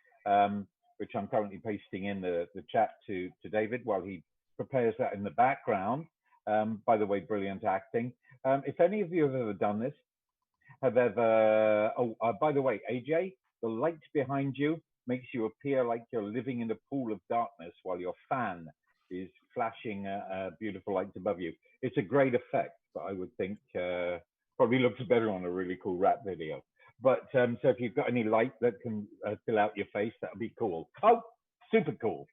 which I'm currently pasting in the chat to David while he prepares that in the background. By the way, brilliant acting. If any of you have ever done this, have ever, by the way, AJ, the light behind you makes you appear like you're living in a pool of darkness while your fan is flashing beautiful lights above you. It's a great effect, but I would think probably looks better on a really cool rap video. But so if you've got any light that can fill out your face, that would be cool. Oh, super cool.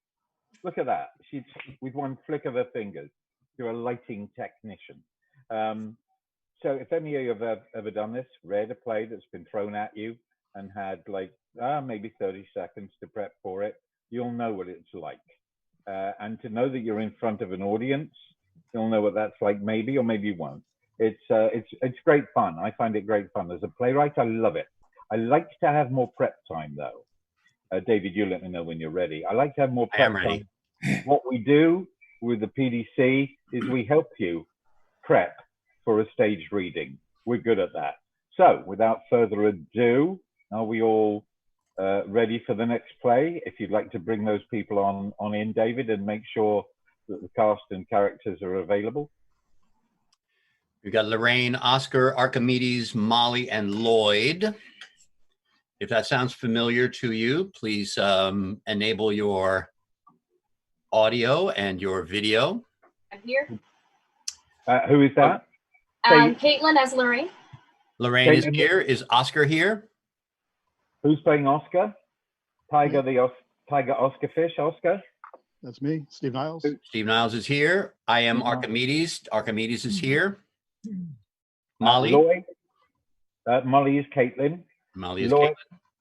Look at that. She's with one flick of her fingers. You're a lighting technician. So if any of you have ever done this, read a play that's been thrown at you and had like maybe 30 seconds to prep for it, you'll know what it's like. And to know that you're in front of an audience, you'll know what that's like maybe, or maybe you won't. It's great fun. I find it great fun. As a playwright, I love it. I like to have more prep time though. David, you let me know when you're ready. I like to have more prep time. What we do with the PDC is we help you prep for a staged reading. We're good at that. So without further ado, are we all ready for the next play? If you'd like to bring those people on in, David, and make sure that the cast and characters are available. We've got Lorraine, Oscar, Archimedes, Molly, and Lloyd. If that sounds familiar to you, please enable your audio and your video. I'm here. Who is that? Caitlin as Lorraine. Lorraine is here. Is Oscar here? Who's playing Oscar? Tiger Oscar Fish, Oscar? That's me, Steve Niles. Steve Niles is here. I am Archimedes. Archimedes is here. Molly? Lloyd. Molly is Caitlin. Molly is Lloyd.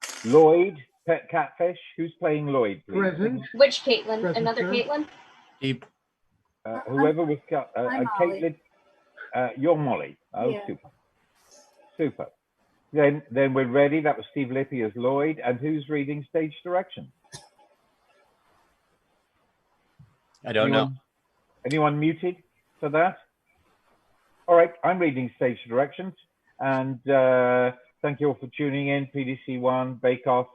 Caitlin. Lloyd, Pet Catfish. Who's playing Lloyd, please? Present. Which Caitlin? Present, Another sir. Caitlin? Steve. Whoever was Caitlin. You're Molly. Oh, Yeah. super. Super. Then we're ready. That was Steve Lippy as Lloyd. And who's reading stage direction? I don't know. Anyone muted for that? All right, I'm reading stage directions. And thank you all for tuning in. PDC1, Bake-Off,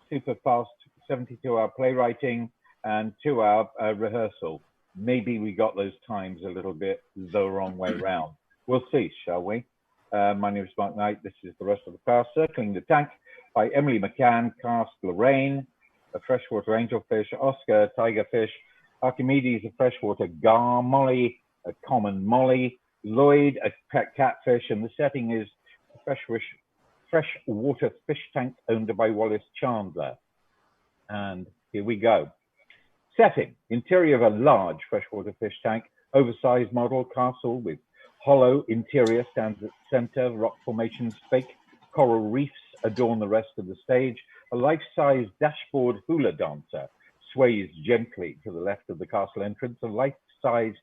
super fast 72-hour playwriting and 2-hour rehearsal. Maybe we got those times a little bit the wrong way round. We'll see, shall we? My name is Mark Knight. This is the rest of the cast. Circling the Tank by Emily McCann, cast Lorraine, a freshwater angelfish, Oscar, tigerfish, Archimedes, a freshwater gar, Molly, a common molly, Lloyd, a pet catfish, and the setting is a freshwater fish tank owned by Wallace Chandler. And here we go. Setting, interior of a large freshwater fish tank, oversized model castle with hollow interior stands at center, rock formations, fake coral reefs adorn the rest of the stage. A life-size dashboard hula dancer sways gently to the left of the castle entrance. A life-size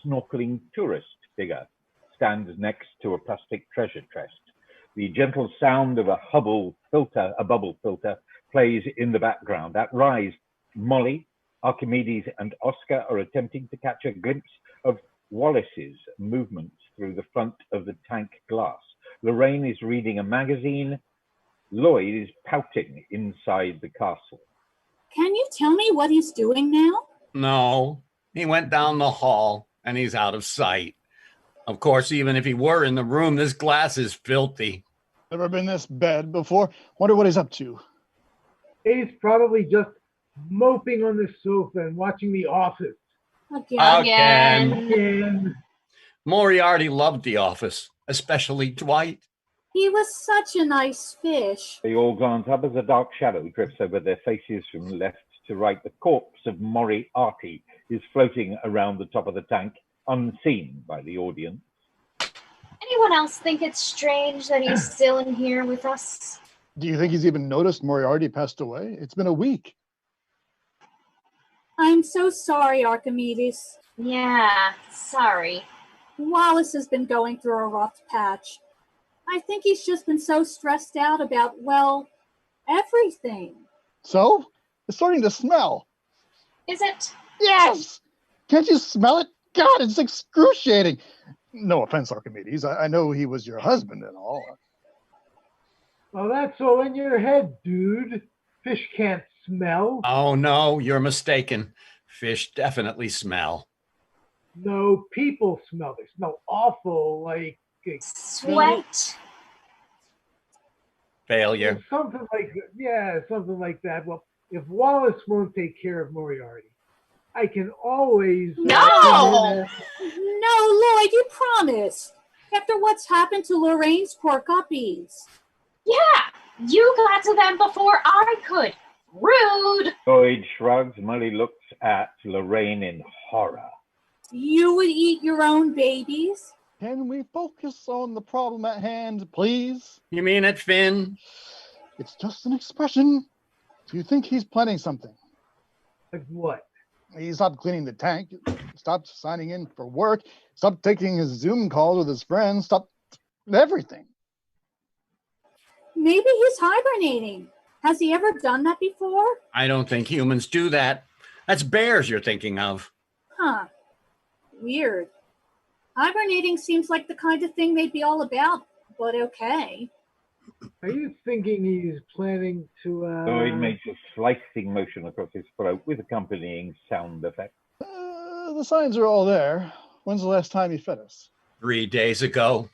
snorkeling tourist figure stands next to a plastic treasure chest. The gentle sound of a bubble filter plays in the background. At rise, Molly, Archimedes, and Oscar are attempting to catch a glimpse of Wallace's movements through the front of the tank glass. Lorraine is reading a magazine. Lloyd is pouting inside the castle. Can you tell me what he's doing now? No, he went down the hall and he's out of sight. Of course, even if he were in the room, this glass is filthy. Never been this bad before. Wonder what he's up to. He's probably just moping on the sofa and watching The Office. Again. Moriarty loved The Office, especially Dwight. He was such a nice fish. They all glance up as a dark shadow drifts over their faces from left to right. The corpse of Moriarty is floating around the top of the tank, unseen by the audience. Anyone else think it's strange that he's still in here with us? Do you think he's even noticed Moriarty passed away? It's been a week. I'm so sorry, Archimedes. Yeah, sorry. Wallace has been going through a rough patch. I think he's just been so stressed out about, well, everything. So? It's starting to smell. Is it? Yes! Can't you smell it? God, it's excruciating. No offense, Archimedes. I know he was your husband and all. Well, that's all in your head, dude. Fish can't smell. Oh, no, you're mistaken. Fish definitely smell. No, people smell. They smell awful, like Sweat. Failure. something like something like that. Well, if Wallace won't take care of Moriarty, I can always No! No, Lloyd, you promised. After what's happened to Lorraine's poor guppies. Yeah, you got to them before I could. Rude. Lloyd shrugs. Molly looks at Lorraine in horror. You would eat your own babies? Can we focus on the problem at hand, please? You mean it, Finn? It's just an expression. Do you think he's planning something? Like what? He stopped cleaning the tank, stopped signing in for work, stopped taking his Zoom calls with his friends, stopped everything. Maybe he's hibernating. Has he ever done that before? I don't think humans do that. That's bears you're thinking of. Huh. Weird. Hibernating seems like the kind of thing they'd be all about, but okay. Are you thinking he's planning to? Lloyd makes a slicing motion across his throat with accompanying sound effects. The signs are all there. When's the last time he fed us? 3 days ago.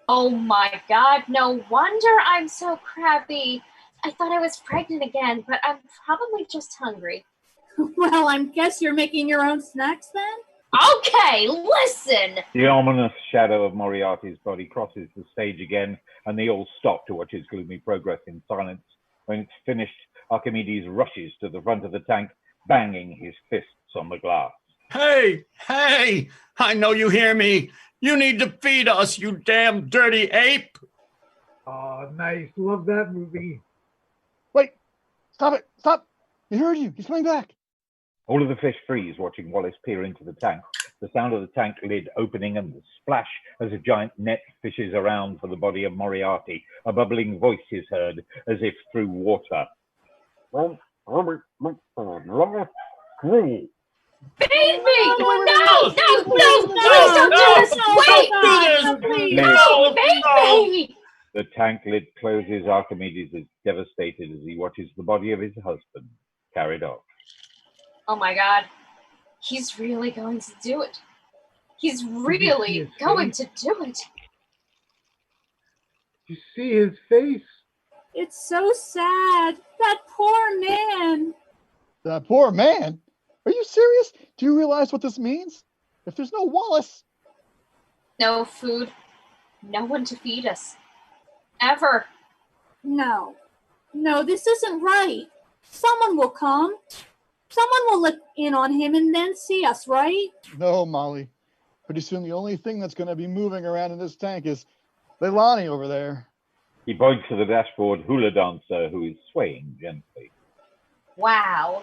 Oh my God, no wonder I'm so crabby. I thought I was pregnant again, but I'm probably just hungry. Well, I guess you're making your own snacks then? Okay, listen! The ominous shadow of Moriarty's body crosses the stage again, and they all stop to watch his gloomy progress in silence. When it's finished, Archimedes rushes to the front of the tank, banging his fists on the glass. Hey, hey, I know you hear me. You need to feed us, you damn dirty ape. Oh, nice. Love that movie. Wait, stop it, stop. He heard you, he's coming back. All of the fish freeze, watching Wallace peer into the tank. The sound of the tank lid opening and the splash as a giant net fishes around for the body of Moriarty. A bubbling voice is heard, as if through water. Feed me! No, please don't do this! Wait! No, feed me! The tank lid closes. Archimedes is devastated as he watches the body of his husband carried off. Oh my God. He's really going to do it. He's really going to do it. You see his face? It's so sad. That poor man. That poor man? Are you serious? Do you realize what this means? If there's no Wallace... No food. No one to feed us. Ever. No, this isn't right. Someone will come. Someone will look in on him and then see us, right? No, Molly. Pretty soon the only thing that's going to be moving around in this tank is Leilani over there. He points to the dashboard hula dancer who is swaying gently. Wow.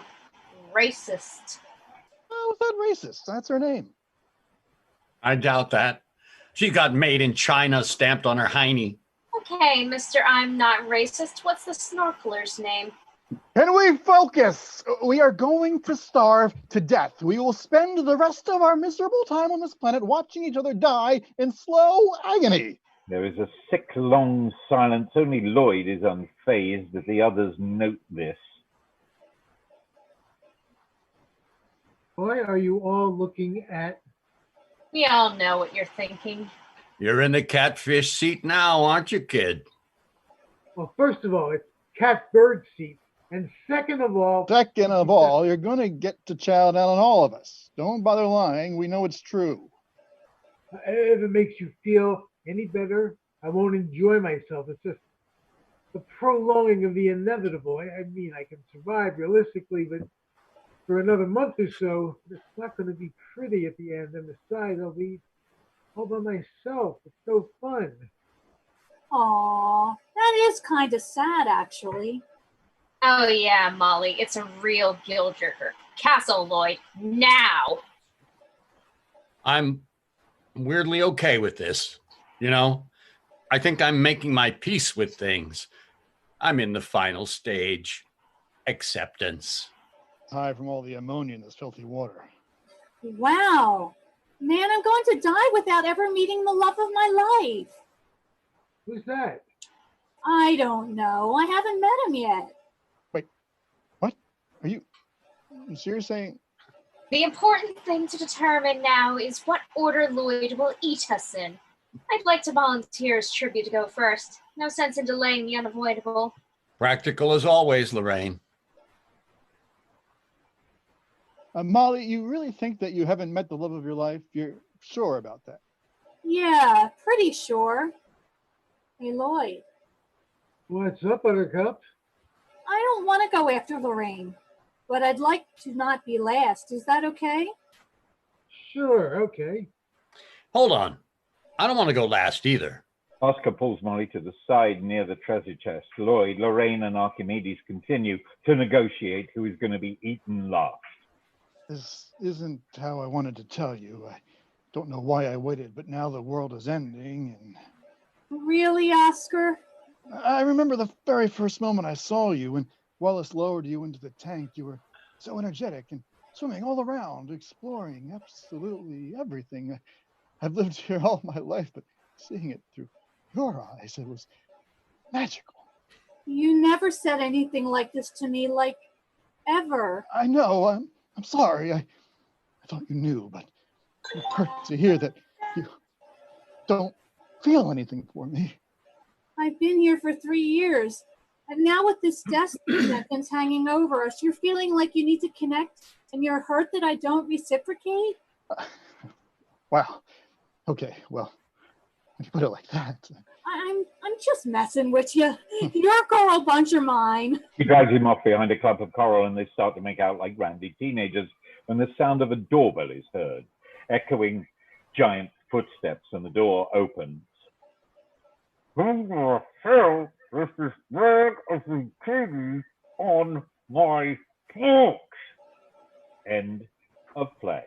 Racist. How is that racist? That's her name. I doubt that. She got made in China stamped on her hiney. Okay, Mr. I'm not racist. What's the snorkeler's name? Can we focus? We are going to starve to death. We will spend the rest of our miserable time on this planet watching each other die in slow agony. There is a sick, long silence. Only Lloyd is unfazed as the others note this. Why are you all looking at? We all know what you're thinking. You're in the catfish seat now, aren't you, kid? Well, first of all, it's cat bird seat. And second of all, you're going to get to chow down on all of us. Don't bother lying. We know it's true. If it makes you feel any better, I won't enjoy myself. It's just the prolonging of the inevitable. I mean, I can survive realistically, but for another month or so, it's not going to be pretty at the end. And besides, I'll be all by myself. It's so fun. Aw, that is kind of sad, actually. Oh yeah, Molly, it's a real gill jerker. Castle Lloyd, now! I'm weirdly okay with this. You know, I think I'm making my peace with things. I'm in the final stage. Acceptance. Aside from all the ammonia in this filthy water. Wow. Man, I'm going to die without ever meeting the love of my life. Who's that? I don't know. I haven't met him yet. Wait, what? Are you seriously? The important thing to determine now is what order Lloyd will eat us in. I'd like to volunteer as tribute to go first. No sense in delaying the unavoidable. Practical as always, Lorraine. Molly, you really think that you haven't met the love of your life? You're sure about that? Yeah, pretty sure. Hey, Lloyd. What's up, Buttercup? I don't want to go after Lorraine, but I'd like to not be last. Is that okay? Sure, okay. Hold on. I don't want to go last either. Oscar pulls Molly to the side near the treasure chest. Lloyd, Lorraine, and Archimedes continue to negotiate who is going to be eaten last. This isn't how I wanted to tell you. I don't know why I waited, but now the world is ending and... Really, Oscar? I remember the very first moment I saw you when Wallace lowered you into the tank. You were so energetic and swimming all around, exploring absolutely everything. I've lived here all my life, but seeing it through your eyes, it was magical. You never said anything like this to me, like, ever. I know. I'm sorry. I thought you knew, but it hurt to hear that you don't feel anything for me. I've been here for 3 years, and now with this death sentence hanging over us, you're feeling like you need to connect, and you're hurt that I don't reciprocate? Wow. Okay, well, when you put it like that... I'm just messing with you. Your coral bunch are mine. He drags him off behind a clump of coral and they start to make out like randy teenagers when the sound of a doorbell is heard, echoing giant footsteps, and the door opens. Phil, this is Greg of the TV on my porch. End of play.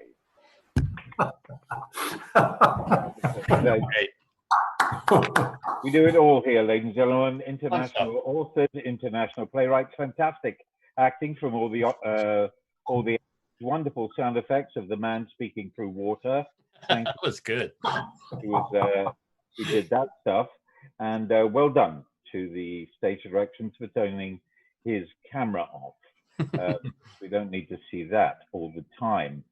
We do it all here, ladies and gentlemen. International authors, international playwrights, fantastic acting from all the wonderful sound effects of the man speaking through water. That was good. He did that stuff, and well done to the stage directions for turning his camera off. We don't need to see that all the time.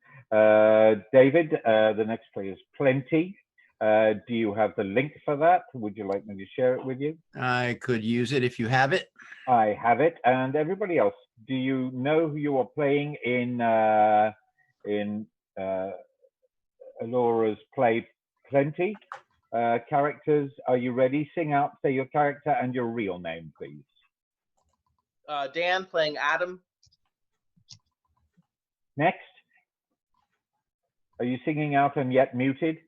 David, the next play is Plenty. Do you have the link for that? Would you like me to share it with you? I could use it if you have it. I have it. And everybody else, do you know who you are playing in Alora's play Plenty? Characters, are you ready? Sing out, say your character and your real name, please. Dan playing Adam. Next. Are you singing out and yet muted?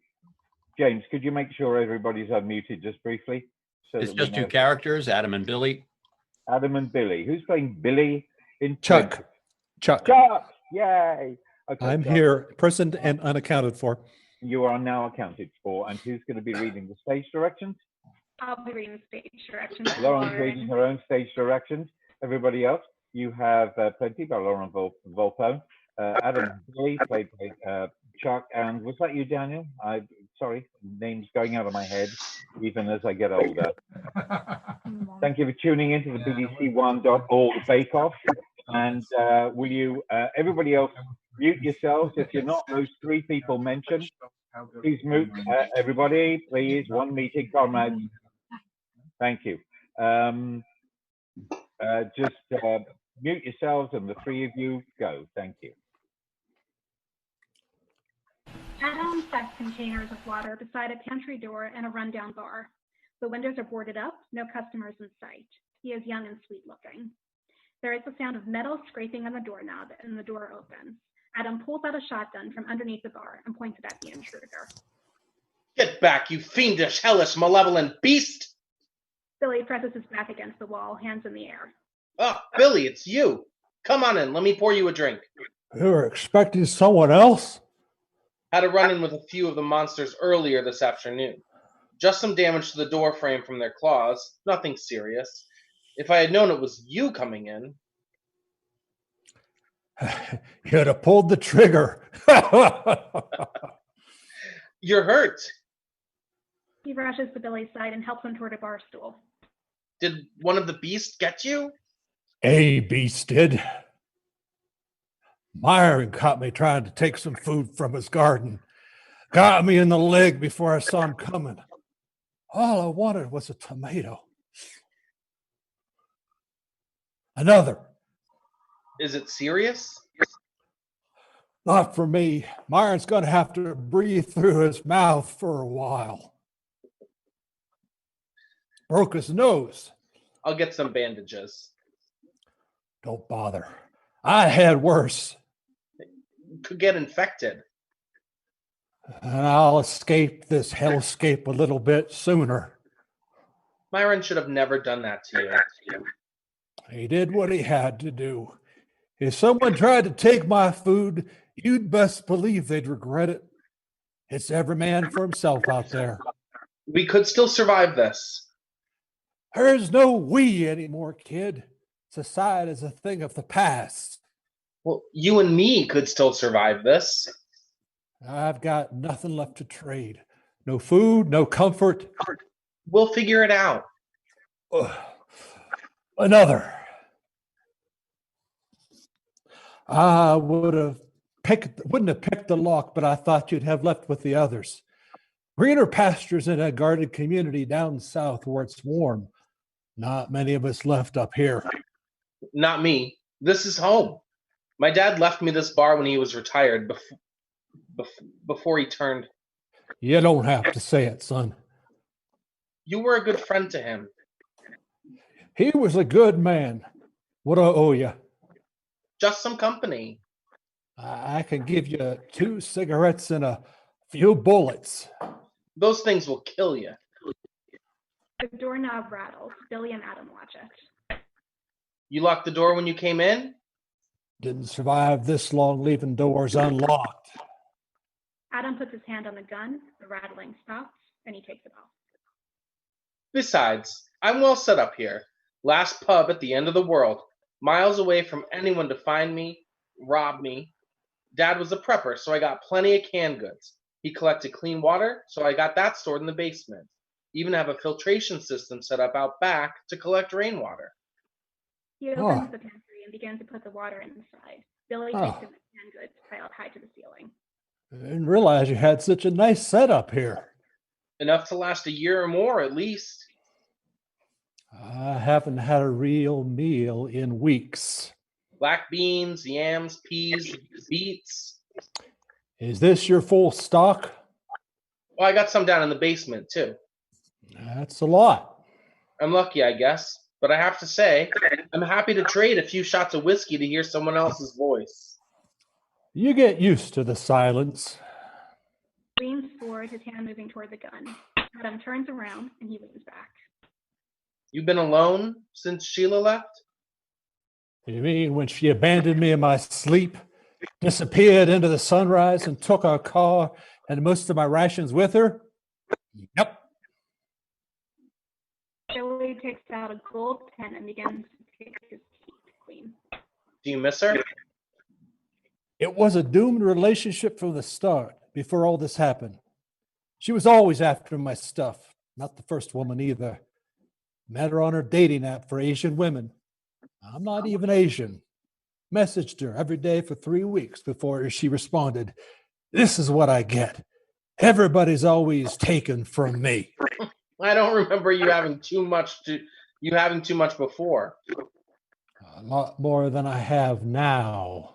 James, could you make sure everybody's unmuted just briefly? So it's just two characters, Adam and Billy. Adam and Billy. Who's playing Billy in Chuck? Plenty? Chuck. Chuck, yay. Okay, I'm Chuck. here, present and unaccounted for. You are now accounted for. And who's going to be reading the stage directions? I'll be reading the stage directions. Lauren's reading her own stage directions. Everybody else, you have Plenty by Lauren Volpone. Adam and Billy played by Chuck. And was that you, Daniel? Sorry, names going out of my head, even as I get older. Thank you for tuning into the PDC1.org Bake-Off. And will you, everybody else, mute yourselves if you're not those three people mentioned. Please mute everybody, please. One meeting, comrades. Thank you. Just mute yourselves and the three of you go. Thank you. Adam sets containers of water beside a pantry door and a rundown bar. The windows are boarded up, no customers in sight. He is young and sweet looking. There is the sound of metal scraping on the doorknob and the door opens. Adam pulls out a shotgun from underneath the bar and points it at the intruder. Get back, you fiendish, hellish, malevolent beast! Billy presses his back against the wall, hands in the air. Oh, Billy, it's you. Come on in. Let me pour you a drink. You were expecting someone else? Had a run-in with a few of the monsters earlier this afternoon. Just some damage to the door frame from their claws. Nothing serious. If I had known it was you coming in... You'd have pulled the trigger. You're hurt. He rushes to Billy's side and helps him toward a bar stool. Did one of the beasts get you? A beast did. Myron caught me trying to take some food from his garden. Got me in the leg before I saw him coming. All I wanted was a tomato. Another. Is it serious? Not for me. Myron's going to have to breathe through his mouth for a while. Broke his nose. I'll get some bandages. Don't bother. I had worse. Could get infected. And I'll escape this hellscape a little bit sooner. Myron should have never done that to you. He did what he had to do. If someone tried to take my food, you'd best believe they'd regret it. It's every man for himself out there. We could still survive this. There's no we anymore, kid. Society is a thing of the past. Well, you and me could still survive this. I've got nothing left to trade. No food, no comfort. We'll figure it out. Another. I wouldn't have picked the lock, but I thought you'd have left with the others. Greener pastures in a guarded community down south where it's warm. Not many of us left up here. Not me. This is home. My dad left me this bar when he was retired, before he turned. You don't have to say it, son. You were a good friend to him. He was a good man. What do I owe you? Just some company. I can give you 2 cigarettes and a few bullets. Those things will kill you. The doorknob rattles. Billy and Adam watch it. You locked the door when you came in? Didn't survive this long leaving doors unlocked. Adam puts his hand on the gun, the rattling stops, and he takes it off. Besides, I'm well set up here. Last pub at the end of the world. Miles away from anyone to find me, rob me. Dad was a prepper, so I got plenty of canned goods. He collected clean water, so I got that stored in the basement. Even have a filtration system set up out back to collect rainwater. He opens the pantry and begins to put the water inside. Billy takes him the canned goods piled high to the ceiling. I didn't realize you had such a nice setup here. Enough to last a year or more, at least. I haven't had a real meal in weeks. Black beans, yams, peas, beets. Is this your full stock? Well, I got some down in the basement, too. That's a lot. I'm lucky, I guess. But I have to say, I'm happy to trade a few shots of whiskey to hear someone else's voice. You get used to the silence. Leans forward, his hand moving toward the gun. Adam turns around and he leans back. You've been alone since Sheila left? You mean when she abandoned me in my sleep, disappeared into the sunrise and took our car and most of my rations with her? Yep. Billy takes out a gold pen and begins to pick his teeth clean. Do you miss her? It was a doomed relationship from the start, before all this happened. She was always after my stuff, not the first woman either. Met her on her dating app for Asian women. I'm not even Asian. Messaged her every day for 3 weeks before she responded, "This is what I get. Everybody's always taken from me." I don't remember you having too much before. A lot more than I have now.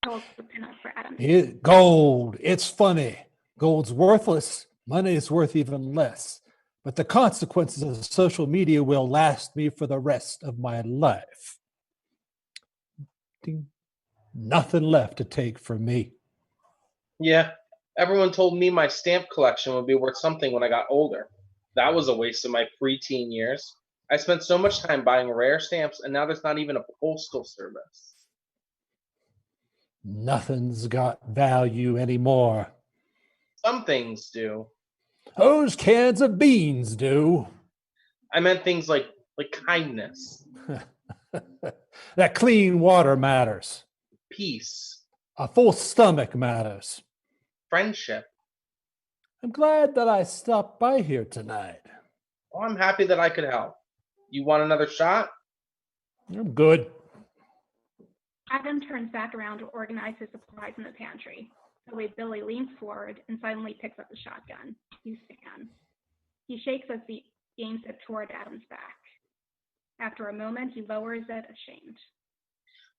Holds the pen up for Adam. Gold. It's funny. Gold's worthless. Money is worth even less. But the consequences of social media will last me for the rest of my life. Nothing left to take from me. Yeah, everyone told me my stamp collection would be worth something when I got older. That was a waste of my preteen years. I spent so much time buying rare stamps, and now there's not even a postal service. Nothing's got value anymore. Some things do. Those cans of beans do. I meant things like kindness, That clean water matters. peace, A full stomach matters. friendship. I'm glad that I stopped by here tonight. Oh, I'm happy that I could help. You want another shot? I'm good. Adam turns back around to organize his supplies in the pantry. The way Billy leans forward and suddenly picks up the shotgun. You stand. He shakes as he aims it toward Adam's back. After a moment, he lowers it, ashamed.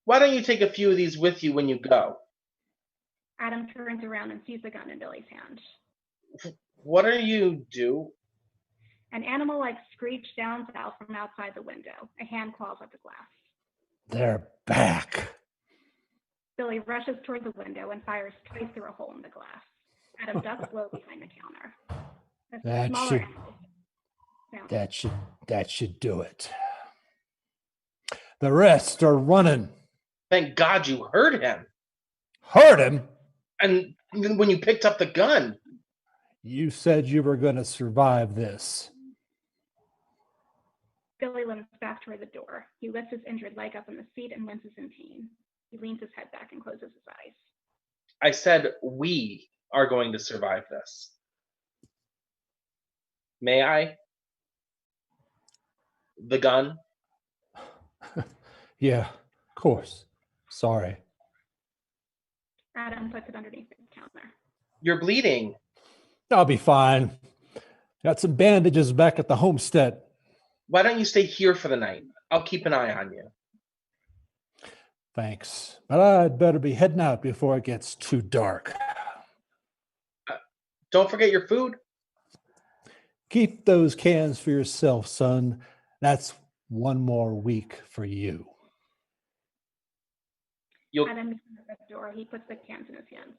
Why don't you take a few of these with you when you go? Adam turns around and sees the gun in Billy's hand. What are you do? An animal-like screech sounds out from outside the window. A hand claws at the glass. They're back. Billy rushes toward the window and fires twice through a hole in the glass. Adam ducks low behind the counter. That should do it. The rest are running. Thank God you heard him. Heard him? And then when you picked up the gun. You said you were going to survive this. Billy limps back toward the door. He lifts his injured leg up in the seat and winces in pain. He leans his head back and closes his eyes. I said we are going to survive this. May I? The gun? Yeah, of course. Sorry. Adam puts it underneath the counter. You're bleeding. I'll be fine. Got some bandages back at the homestead. Why don't you stay here for the night? I'll keep an eye on you. Thanks. But I'd better be heading out before it gets too dark. Don't forget your food. Keep those cans for yourself, son. That's one more week for you. Adam opens the door. He puts the cans in his hands.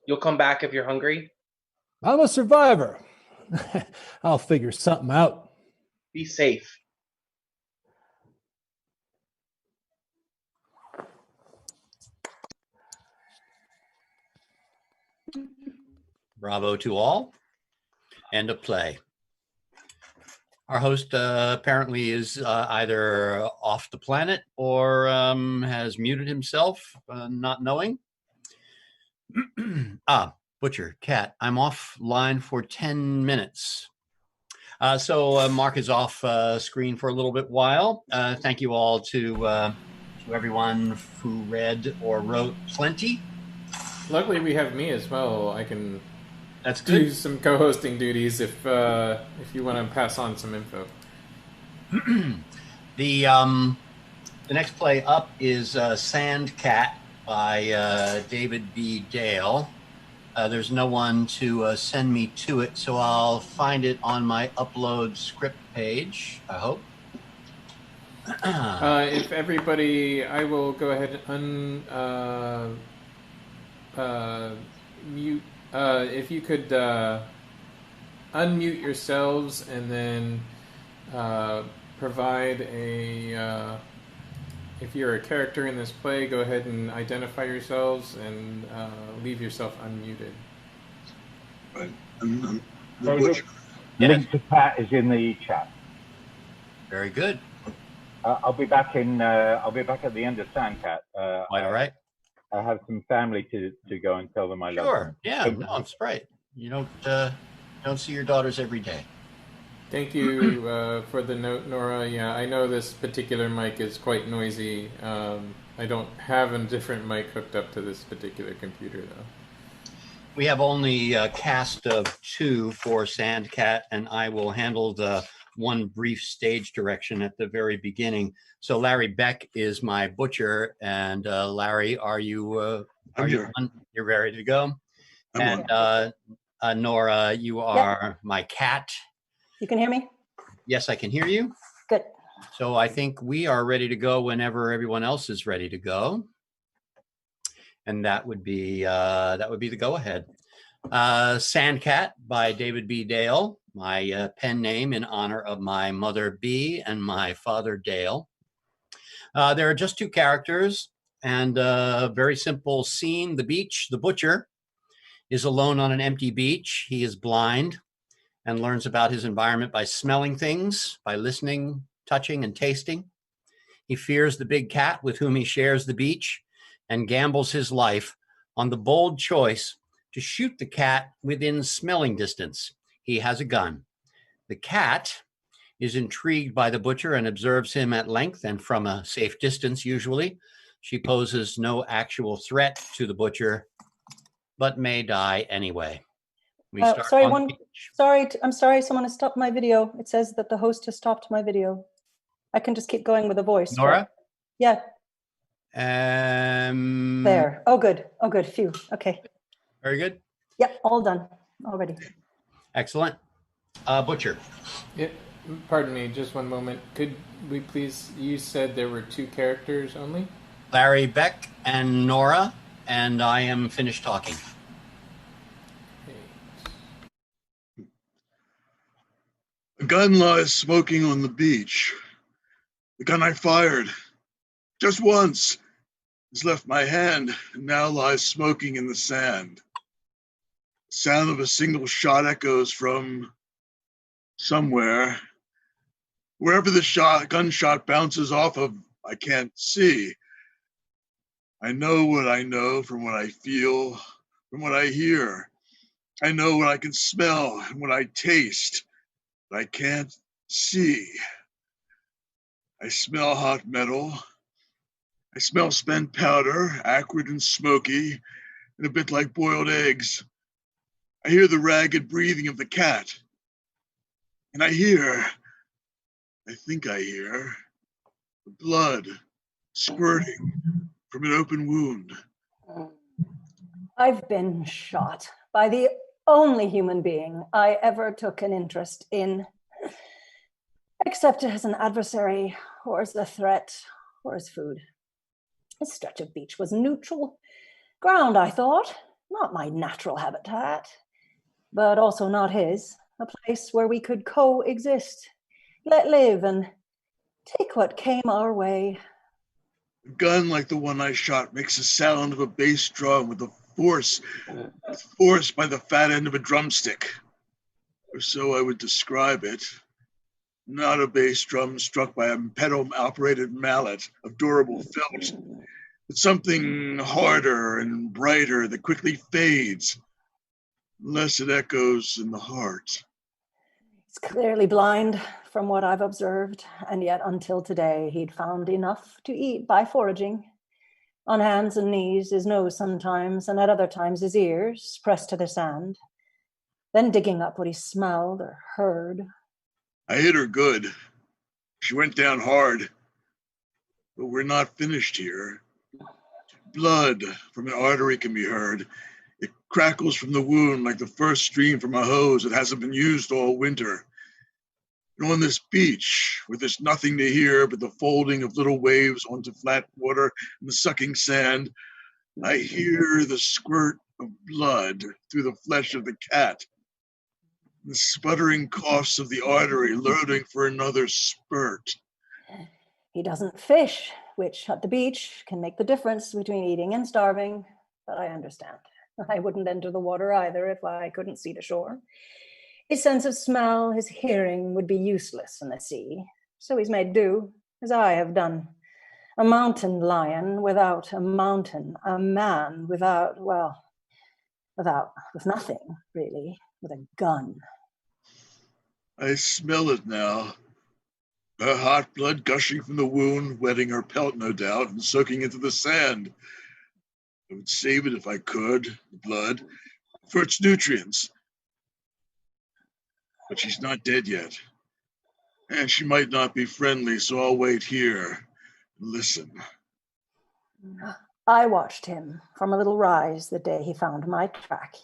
You'll come back if you're hungry? I'm a survivor. I'll figure something out. Be safe. Bravo to all. End of play. Our host apparently is either off the planet or has muted himself, not knowing. Butcher, Cat, I'm offline for 10 minutes. So Mark is off screen for a little bit while. Thank you all to everyone who read or wrote plenty. Luckily, we have me as well. I can do good. Some co-hosting duties if you want to pass on some info. The next play up is Sand Cat by David B. Dale. There's no one to send me to it, so I'll find it on my upload script page, I hope. If everybody, I will go ahead and mute. If you could unmute yourselves and then provide a... if you're a character in this play, go ahead and identify yourselves and leave yourself unmuted. David, link to Pat is in the chat. Very good. I'll be back at the end of Sandcat. Quite all right. I have some family to go and tell them I love them. Sure. Yeah. No, it's right. You don't see your daughters every day. Thank you for the note, Nora. Yeah, I know this particular mic is quite noisy. I don't have a different mic hooked up to this particular computer, though. We have only a cast of 2 for Sandcat, and I will handle the one brief stage direction at the very beginning. So Larry Beck is my butcher, and Larry, are you you're ready to go? And Nora, you are my cat. You can hear me? Yes, I can hear you. Good. So I think we are ready to go whenever everyone else is ready to go. And that would be the go-ahead. Sandcat by David B. Dale. my pen name in honor of my mother, Bee, and my father, Dale. There are just two characters and a very simple scene. The beach, the butcher, is alone on an empty beach. He is blind and learns about his environment by smelling things, by listening, touching, and tasting. He fears the big cat with whom he shares the beach and gambles his life on the bold choice to shoot the cat within smelling distance. He has a gun. The cat is intrigued by the butcher and observes him at length and from a safe distance, usually. She poses no actual threat to the butcher, but may die anyway. We start sorry, on the beach. I'm sorry, someone has stopped my video. It says that the host has stopped my video. I can just keep going with a voice. Nora? Yeah. There. There. Oh, good. Oh, good. Phew. Okay. Very good. Yep. All done already. Excellent. Butcher. Yeah, pardon me, just one moment. Could we please, you said there were two characters only? Larry, Beck, and Nora, and I am finished talking. A gun lies smoking on the beach. The gun I fired, just once, has left my hand and now lies smoking in the sand. The sound of a single shot echoes from somewhere. Wherever the gunshot bounces off of, I can't see. I know what I know from what I feel, from what I hear. I know what I can smell and what I taste, but I can't see. I smell hot metal. I smell spent powder, acrid and smoky, and a bit like boiled eggs. I hear the ragged breathing of the cat. And I think I hear, the blood squirting from an open wound. I've been shot by the only human being I ever took an interest in, except as an adversary or as a threat or as food. This stretch of beach was neutral ground, I thought, not my natural habitat, but also not his, a place where we could coexist, let live and take what came our way. A gun like the one I shot makes the sound of a bass drum with force by the fat end of a drumstick, or so I would describe it. Not a bass drum struck by a pedal-operated mallet of durable felt, but something harder and brighter that quickly fades, unless it echoes in the heart. He's clearly blind from what I've observed, and yet until today he'd found enough to eat by foraging. On hands and knees, his nose sometimes, and at other times his ears pressed to the sand, then digging up what he smelled or heard. I hit her good. She went down hard. But we're not finished here. Blood from an artery can be heard. It crackles from the wound like the first stream from a hose that hasn't been used all winter. And on this beach, where there's nothing to hear but the folding of little waves onto flat water and the sucking sand, I hear the squirt of blood through the flesh of the cat. The sputtering coughs of the artery loading for another spurt. He doesn't fish, which at the beach can make the difference between eating and starving, but I understand. I wouldn't enter the water either if I couldn't see the shore. His sense of smell, his hearing would be useless in the sea, so he's made do, as I have done. A mountain lion without a mountain, a man with nothing, really, with a gun. I smell it now. Her hot blood gushing from the wound, wetting her pelt, no doubt, and soaking into the sand. I would save it if I could, the blood, for its nutrients. But she's not dead yet. And she might not be friendly, so I'll wait here and listen. I watched him from a little rise the day he found my track,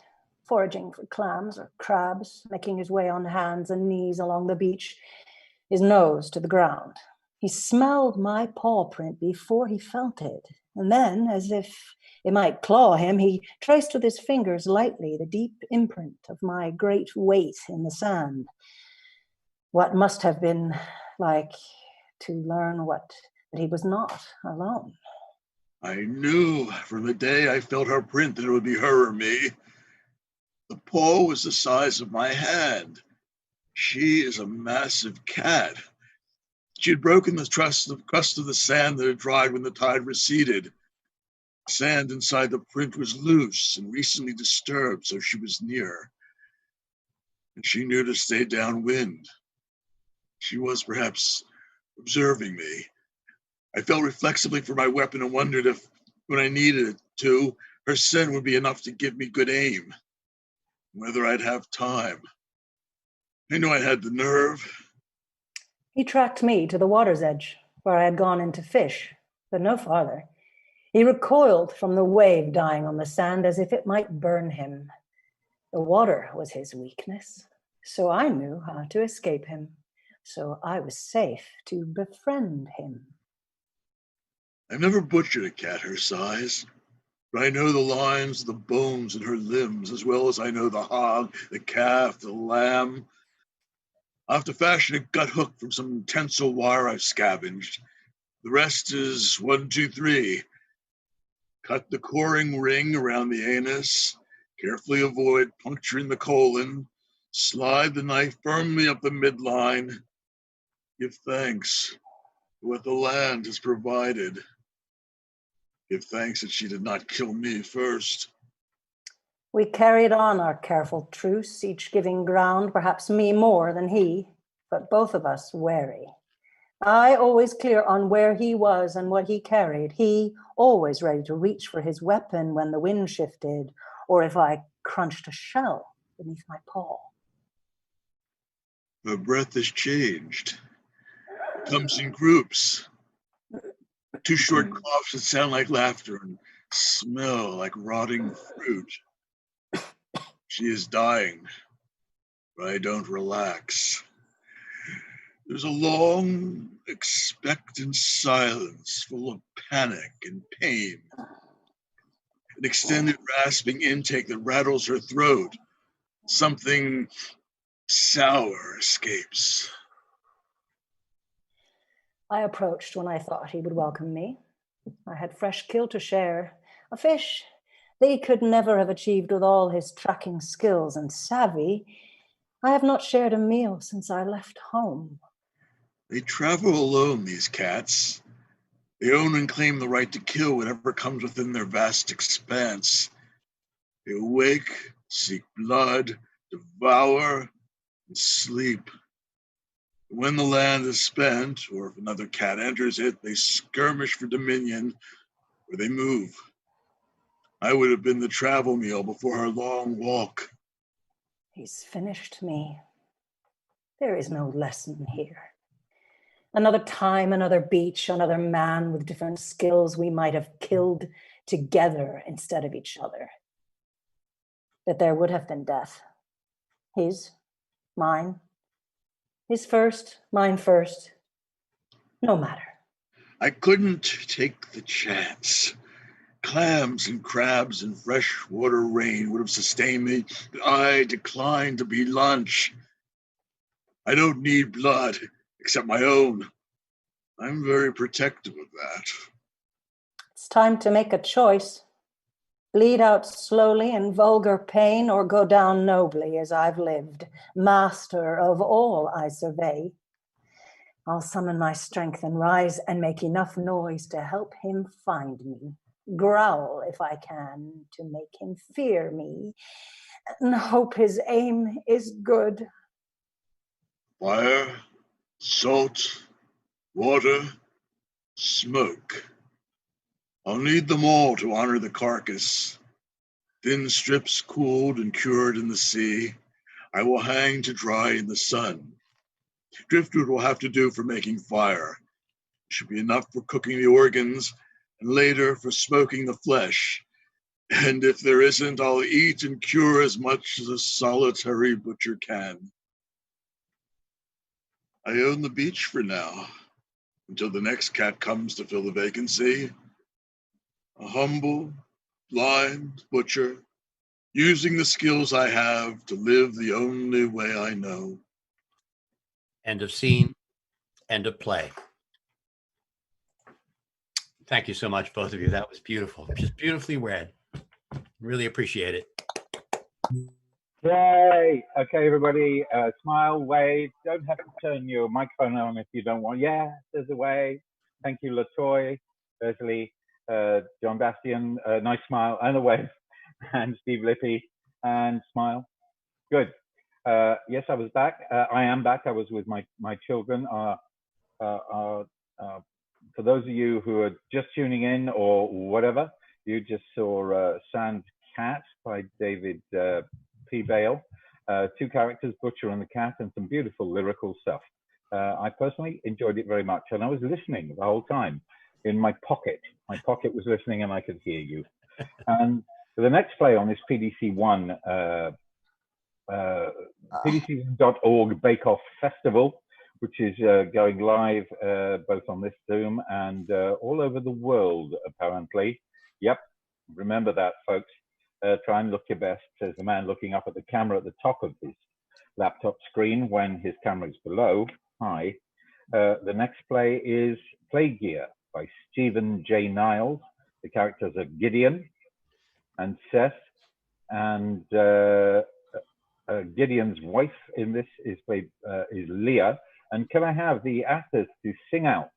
foraging for clams or crabs, making his way on hands and knees along the beach, his nose to the ground. He smelled my paw print before he felt it, and then, as if it might claw him, he traced with his fingers lightly the deep imprint of my great weight in the sand. What must have been like to learn that he was not alone. I knew from the day I felt her print that it would be her or me. The paw was the size of my hand. She is a massive cat. She had broken the crust of the sand that had dried when the tide receded. Sand inside the print was loose and recently disturbed, so she was near. And she knew to stay downwind. She was perhaps observing me. I felt reflexively for my weapon and wondered if, when I needed it to, her scent would be enough to give me good aim. Whether I'd have time. I knew I had the nerve. He tracked me to the water's edge, where I had gone in to fish, but no farther. He recoiled from the wave dying on the sand as if it might burn him. The water was his weakness, so I knew how to escape him. So I was safe to befriend him. I've never butchered a cat her size, but I know the lines, the bones in her limbs, as well as I know the hog, the calf, the lamb. I'll have to fashion a gut hook from some tensile wire I've scavenged. The rest is 1, 2, 3. Cut the coring ring around the anus, carefully avoid puncturing the colon, slide the knife firmly up the midline. Give thanks for what the land has provided. Give thanks that she did not kill me first. We carried on our careful truce, each giving ground, perhaps me more than he, but both of us wary. I always clear on where he was and what he carried. He always ready to reach for his weapon when the wind shifted, or if I crunched a shell beneath my paw. Her breath has changed. It comes in groups. 2 short coughs that sound like laughter and smell like rotting fruit. She is dying, but I don't relax. There's a long, expectant silence full of panic and pain. An extended rasping intake that rattles her throat. Something sour escapes. I approached when I thought he would welcome me. I had fresh kill to share, a fish they could never have achieved with all his tracking skills and savvy. I have not shared a meal since I left home. They travel alone, these cats. They own and claim the right to kill whatever comes within their vast expanse. They awake, seek blood, devour, and sleep. When the land is spent, or if another cat enters it, they skirmish for dominion, or they move. I would have been the travel meal before her long walk. He's finished me. There is no lesson here. Another time, another beach, another man with different skills we might have killed together instead of each other. That there would have been death. His, mine. His first, mine first. No matter. I couldn't take the chance. Clams and crabs and freshwater rain would have sustained me, but I declined to be lunch. I don't need blood, except my own. I'm very protective of that. It's time to make a choice. Bleed out slowly in vulgar pain, or go down nobly as I've lived, master of all I survey. I'll summon my strength and rise and make enough noise to help him find me. Growl if I can, to make him fear me, and hope his aim is good. Fire, salt, water, smoke. I'll need them all to honor the carcass. Thin strips cooled and cured in the sea. I will hang to dry in the sun. Driftwood will have to do for making fire. It should be enough for cooking the organs, and later for smoking the flesh. And if there isn't, I'll eat and cure as much as a solitary butcher can. I own the beach for now. until the next cat comes to fill the vacancy. A humble, blind butcher, using the skills I have to live the only way I know. End of scene, end of play. Thank you so much, both of you. That was beautiful. Just beautifully read. Really appreciate it. Yay! Okay, everybody, smile, wave. Don't have to turn your microphone on if you don't want. Yeah, there's a way. Thank you, LaToy, Leslie, John Bastian. Nice smile and a wave. And Steve Lippy, and smile. Good. Yes, I was back. I am back. I was with my children. For those of you who are just tuning in or whatever, you just saw Sand Cat by David P. Bale. Two characters, Butcher and the Cat, and some beautiful lyrical stuff. I personally enjoyed it very much, and I was listening the whole time in my pocket. My pocket was listening, and I could hear you. And the next play on this PDC1, PDC1.org Bake-Off Festival, which is going live both on this Zoom and all over the world, apparently. Yep, remember that, folks. Try and look your best, says the man looking up at the camera at the top of his laptop screen when his camera is below. Hi. The next play is Play Gear by Stephen J. Niles. The characters are Gideon and Seth, and Gideon's wife in this is played is Leah. And can I have the actors to sing out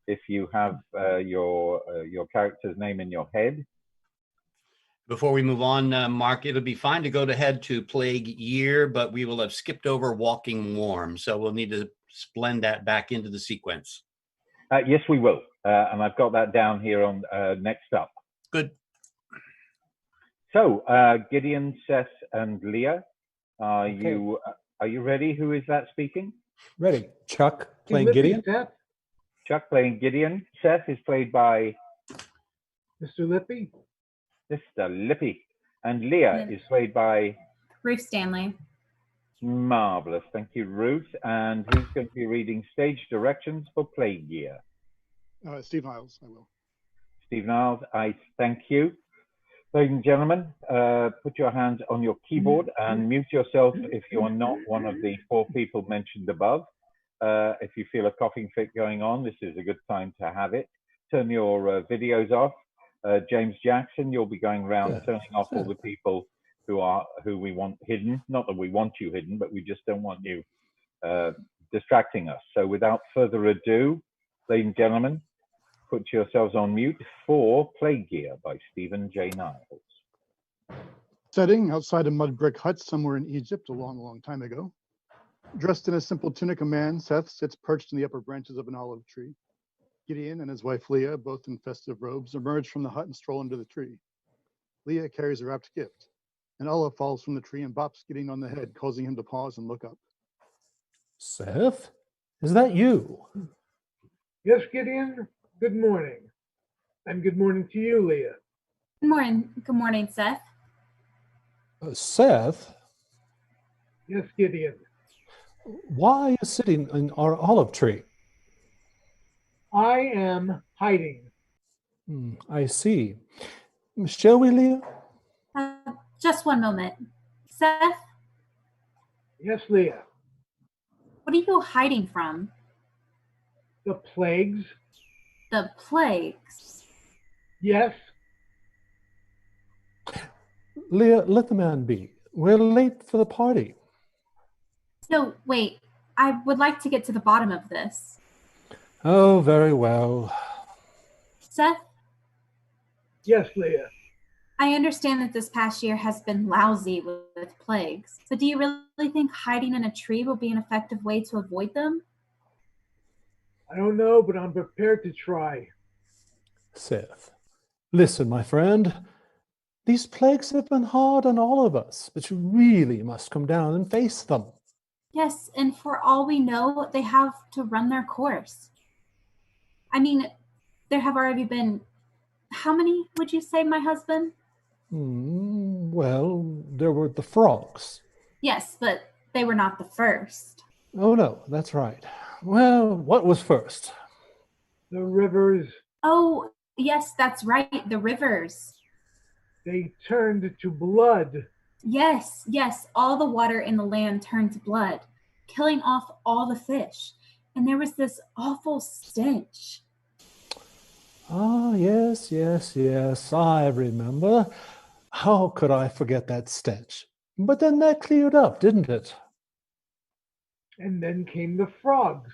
if you have your character's name in your head? Before we move on, Mark, it'll be fine to go ahead to Plague Year, but we will have skipped over Walking Warm. So we'll need to blend that back into the sequence. Yes, we will. And I've got that down here on next up. Good. So Gideon, Seth, and Leah, are you ready? Who is that speaking? Ready. Chuck playing Gideon. Chuck playing Gideon. Seth is played by Mr. Lippy. Mr. Lippy. And Leah is played by Ruth Stanley. Marvelous. Thank you, Ruth. And who's going to be reading stage directions for Play Gear? Steve Niles, I will. Steve Niles, I thank you. Ladies and gentlemen, put your hands on your keyboard and mute yourself if you are not one of the 4 people mentioned above. If you feel a coughing fit going on, this is a good time to have it. Turn your videos off. James Jackson, you'll be going around turning off all the people who we want hidden. Not that we want you hidden, but we just don't want you distracting us. So without further ado, ladies and gentlemen, put yourselves on mute for Play Gear by Stephen J. Niles. Setting outside a mud brick hut somewhere in Egypt a long, long time ago. Dressed in a simple tunic, a man, Seth, sits perched in the upper branches of an olive tree. Gideon and his wife Leah, both in festive robes, emerge from the hut and stroll into the tree. Leah carries a wrapped gift. An olive falls from the tree and bops Gideon on the head, causing him to pause and look up. Seth, is that you? Yes, Gideon. Good morning. And good morning to you, Leah. Good morning. Good morning, Seth. Seth? Yes, Gideon. Why are you sitting in our olive tree? I am hiding. I see. Shall we, Leah? Just one moment. Seth? Yes, Leah. What are you hiding from? The plagues. The plagues? Yes. Leah, let the man be. We're late for the party. No, wait. I would like to get to the bottom of this. Oh, very well. Seth? Yes, Leah. I understand that this past year has been lousy with plagues, but do you really think hiding in a tree will be an effective way to avoid them? I don't know, but I'm prepared to try. Seth, listen, my friend. These plagues have been hard on all of us, but you really must come down and face them. Yes, and for all we know, they have to run their course. I mean, there have already been, how many would you say, my husband? Well, there were the frogs. Yes, but they were not the first. Oh, no, that's right. Well, what was first? The rivers, Oh, yes, that's right. The rivers. they turned to blood. Yes, yes. All the water in the land turned to blood, killing off all the fish. And there was this awful stench. Ah, yes, yes, yes, I remember. How could I forget that stench? But then that cleared up, didn't it? And then came the frogs.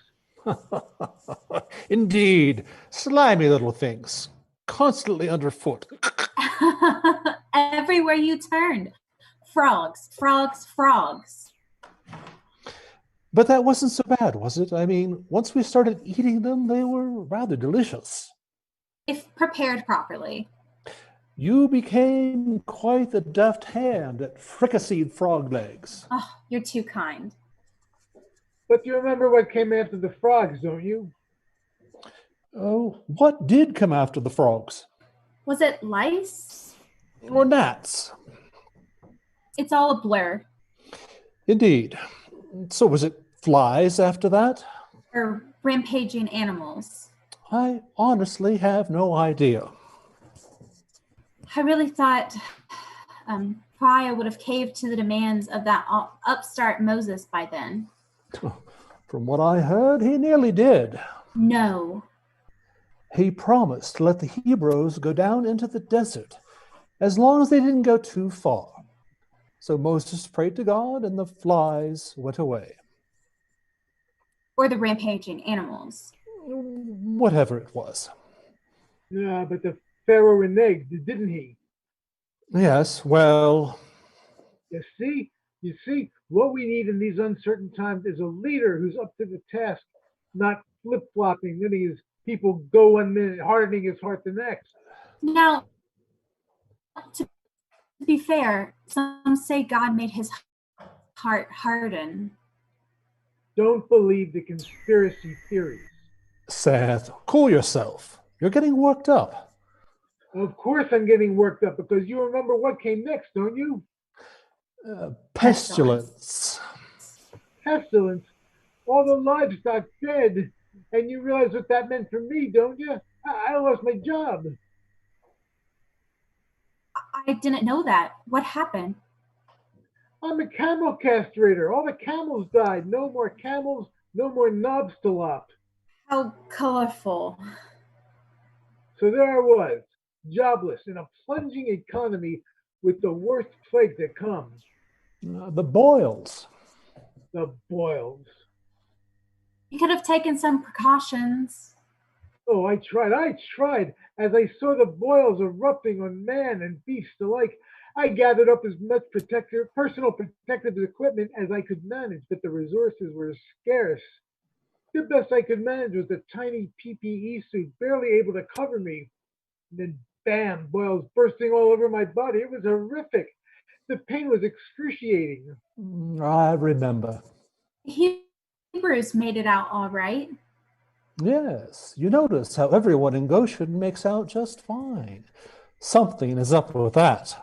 Indeed, slimy little things, constantly underfoot. Everywhere you turned. Frogs, frogs, frogs. But that wasn't so bad, was it? I mean, once we started eating them, they were rather delicious. If prepared properly. You became quite the deft hand at fricasseed frog legs. Oh, you're too kind. But you remember what came after the frogs, don't you? Oh, what did come after the frogs? Was it lice? Or gnats? It's all a blur. Indeed. So was it flies after that? Or rampaging animals. I honestly have no idea. I really thought Priya would have caved to the demands of that upstart Moses by then. From what I heard, he nearly did. No. He promised to let the Hebrews go down into the desert as long as they didn't go too far. So Moses prayed to God and the flies went away. Or the rampaging animals. Whatever it was. Yeah, but the Pharaoh reneged, didn't he? Yes, well... You see, what we need in these uncertain times is a leader who's up to the task, not flip-flopping, letting his people go 1 minute, hardening his heart the next. Now, to be fair, some say God made his heart harden. Don't believe the conspiracy theories. Seth, cool yourself. You're getting worked up. Of course I'm getting worked up because you remember what came next, don't you? Pestilence. Pestilence. All the livestock dead. And you realize what that meant for me, don't you? I lost my job. I didn't know that. What happened? I'm a camel castrator. All the camels died. No more camels, no more knobs to lop. How colorful. So there I was, jobless in a plunging economy with the worst plague that comes. The boils. The boils. You could have taken some precautions. Oh, I tried. As I saw the boils erupting on man and beast alike, I gathered up as much personal protective equipment as I could manage, but the resources were scarce. The best I could manage was a tiny PPE suit, barely able to cover me. And then, bam, boils bursting all over my body. It was horrific. The pain was excruciating. I remember. Hebrews made it out all right. Yes, you notice how everyone in Goshen makes out just fine. Something is up with that.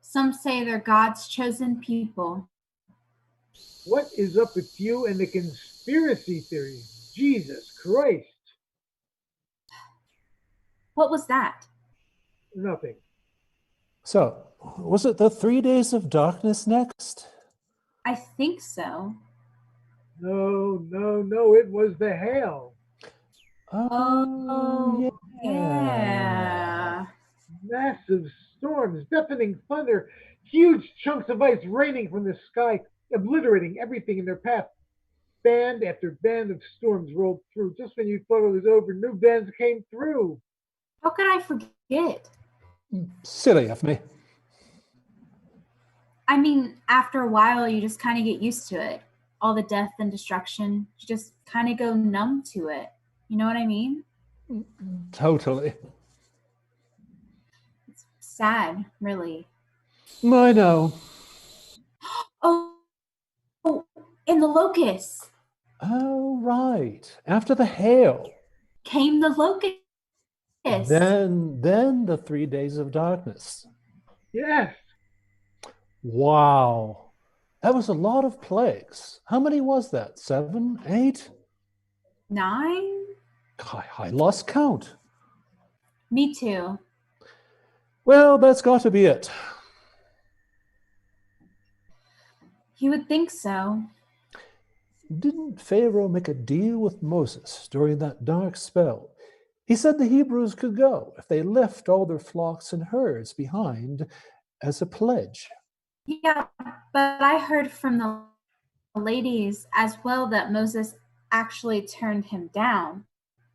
Some say they're God's chosen people. What is up with you and the conspiracy theories? Jesus Christ. What was that? Nothing. So, was it the 3 days of darkness next? I think so. No, it was the hail. Oh, yeah. Massive storms, deafening thunder, huge chunks of ice raining from the sky, obliterating everything in their path. Band after band of storms rolled through. Just when you thought it was over, new bands came through. How could I forget? Silly of me. I mean, after a while, you just kind of get used to it. All the death and destruction, you just kind of go numb to it. You know what I mean? Totally. It's sad, really. I know. Oh, and the locusts. Oh, right. After the hail. Came the locusts. Then the 3 days of darkness. Yes. Wow. That was a lot of plagues. How many was that? 7, 8? 9? I lost count. Me too. Well, that's got to be it. You would think so. Didn't Pharaoh make a deal with Moses during that dark spell? He said the Hebrews could go if they left all their flocks and herds behind as a pledge. Yeah, but I heard from the ladies as well that Moses actually turned him down,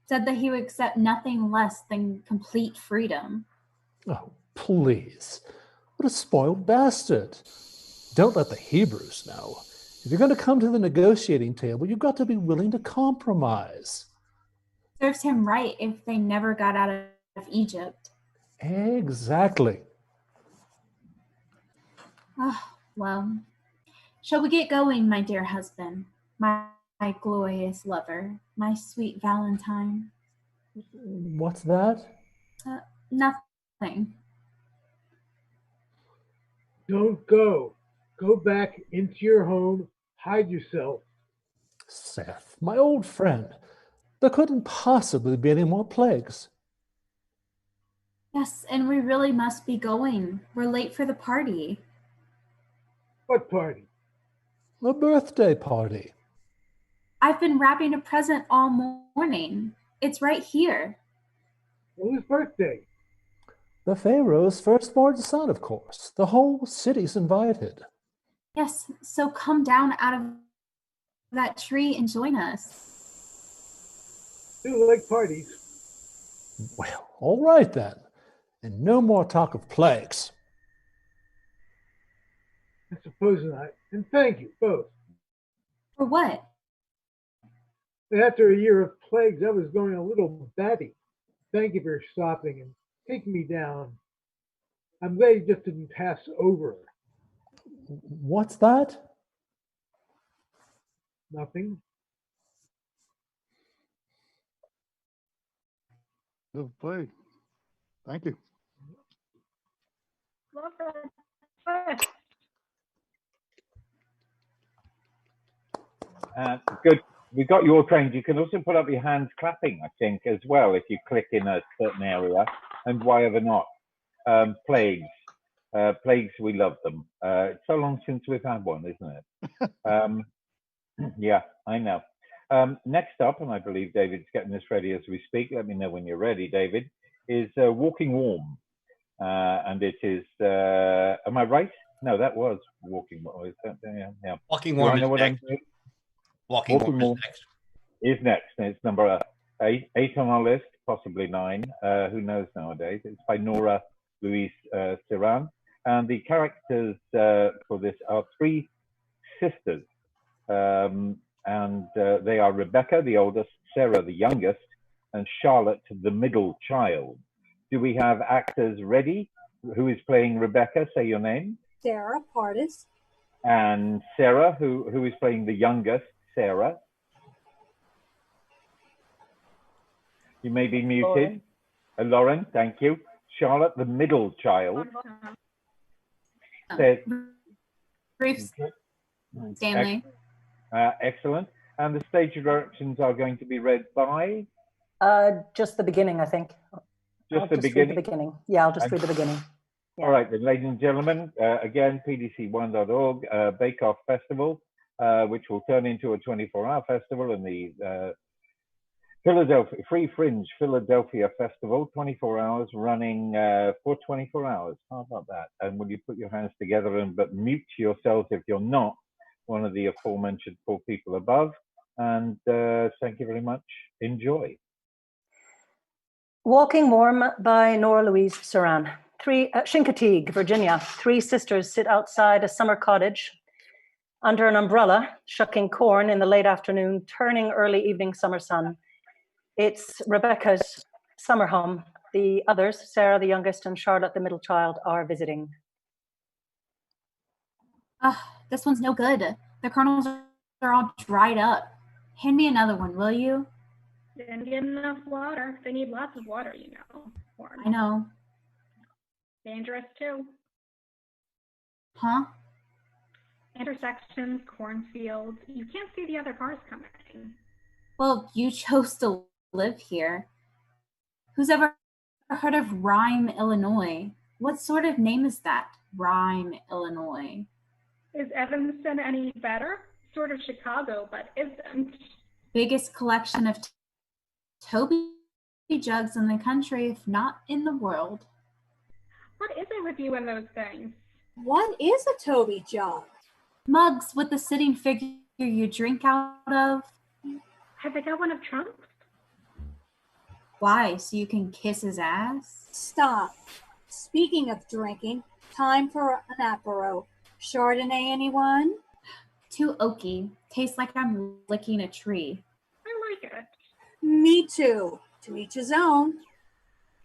said that he would accept nothing less than complete freedom. Oh, please. What a spoiled bastard. Don't let the Hebrews know. If you're going to come to the negotiating table, you've got to be willing to compromise. Serves him right if they never got out of Egypt. Exactly. Oh, well, shall we get going, my dear husband, my glorious lover, my sweet Valentine? What's that? Nothing. Don't go. Go back into your home. Hide yourself. Seth, my old friend, there couldn't possibly be any more plagues. Yes, and we really must be going. We're late for the party. What party? A birthday party. I've been wrapping a present all morning. It's right here. Whose birthday? The Pharaoh's firstborn son, of course. The whole city's invited. Yes, so come down out of that tree and join us. Do like parties. Well, all right then. And no more talk of plagues. I suppose not. And thank you, both. For what? After a year of plagues, I was going a little batty. Thank you for stopping and taking me down. I'm glad you just didn't pass over. What's that? Nothing. No plague. Thank you. Love that. Good. We got you all trained. You can also put up your hands clapping, I think, as well, if you click in a certain area. And why ever not? Plagues. Plagues, we love them. It's so long since we've had one, isn't it? Yeah, I know. Next up, and I believe David's getting this ready as we speak. Let me know when you're ready, David, is Walking Warm. And it is, am I right? No, that was Walking Warm. Yeah. Walking Warm is next. Walking Warm is next. Is next, and it's number 8 on our list, possibly 9. Who knows nowadays? It's by Nora Louise Syran, and the characters for this are 3 sisters, and they are Rebecca, the oldest, Sarah, the youngest, and Charlotte, the middle child. Do we have actors ready? Who is playing Rebecca? Say your name. Sarah Pardis. And Sarah, who is playing the youngest, Sarah. You may be muted. Lauren, thank you. Charlotte, the middle child. Bruce Stanley. Excellent. And the stage directions are going to be read by? Just the beginning, I think. Just the beginning? Yeah, I'll just read the beginning. Yeah. All right, then, ladies and gentlemen, again, PDC1.org, Bake-Off Festival, which will turn into a 24-hour festival, and the Free Fringe Philadelphia Festival, 24 hours, running for 24 hours. How about that? And will you put your hands together but mute yourselves if you're not one of the aforementioned 4 people above? And thank you very much. Enjoy. Walking Warm by Nora Louise Syran. Chincoteague, Virginia. 3 sisters sit outside a summer cottage under an umbrella, shucking corn in the late afternoon, turning early evening summer sun. It's Rebecca's summer home. The others, Sarah, the youngest, and Charlotte, the middle child, are visiting. This one's no good. The kernels are all dried up. Hand me another one, will you? Didn't get enough water. They need lots of water, you know. Corn. I know. Dangerous too. Huh? Intersections, cornfields. You can't see the other cars coming. Well, you chose to live here. Who's ever heard of Rhyme, Illinois? What sort of name is that? Rhyme, Illinois. Is Evanston any better? Sort of Chicago, but isn't. Biggest collection of Toby jugs in the country, if not in the world. What is it with you and those things? What is a Toby jug? Mugs with the sitting figure you drink out of. Have they got one of Trump's? Why? So you can kiss his ass? Stop. Speaking of drinking, time for an apero. Chardonnay, anyone? Too oaky. Tastes like I'm licking a tree. I like it. Me too. To each his own.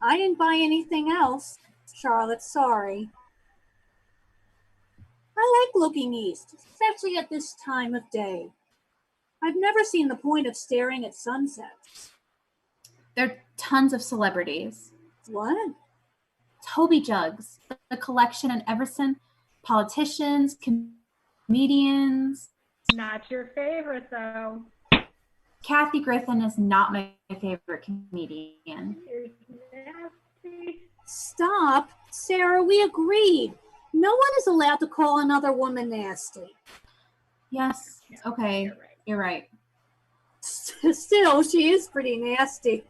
I didn't buy anything else. Charlotte, sorry. I like looking east, especially at this time of day. I've never seen the point of staring at sunsets. There are tons of celebrities. What? Toby jugs. The collection in Everson. Politicians, comedians. Not your favorite, though. Kathy Griffin is not my favorite comedian. You're nasty. Stop. Sarah, we agreed. No one is allowed to call another woman nasty. Yes, okay, you're right. Still, she is pretty nasty.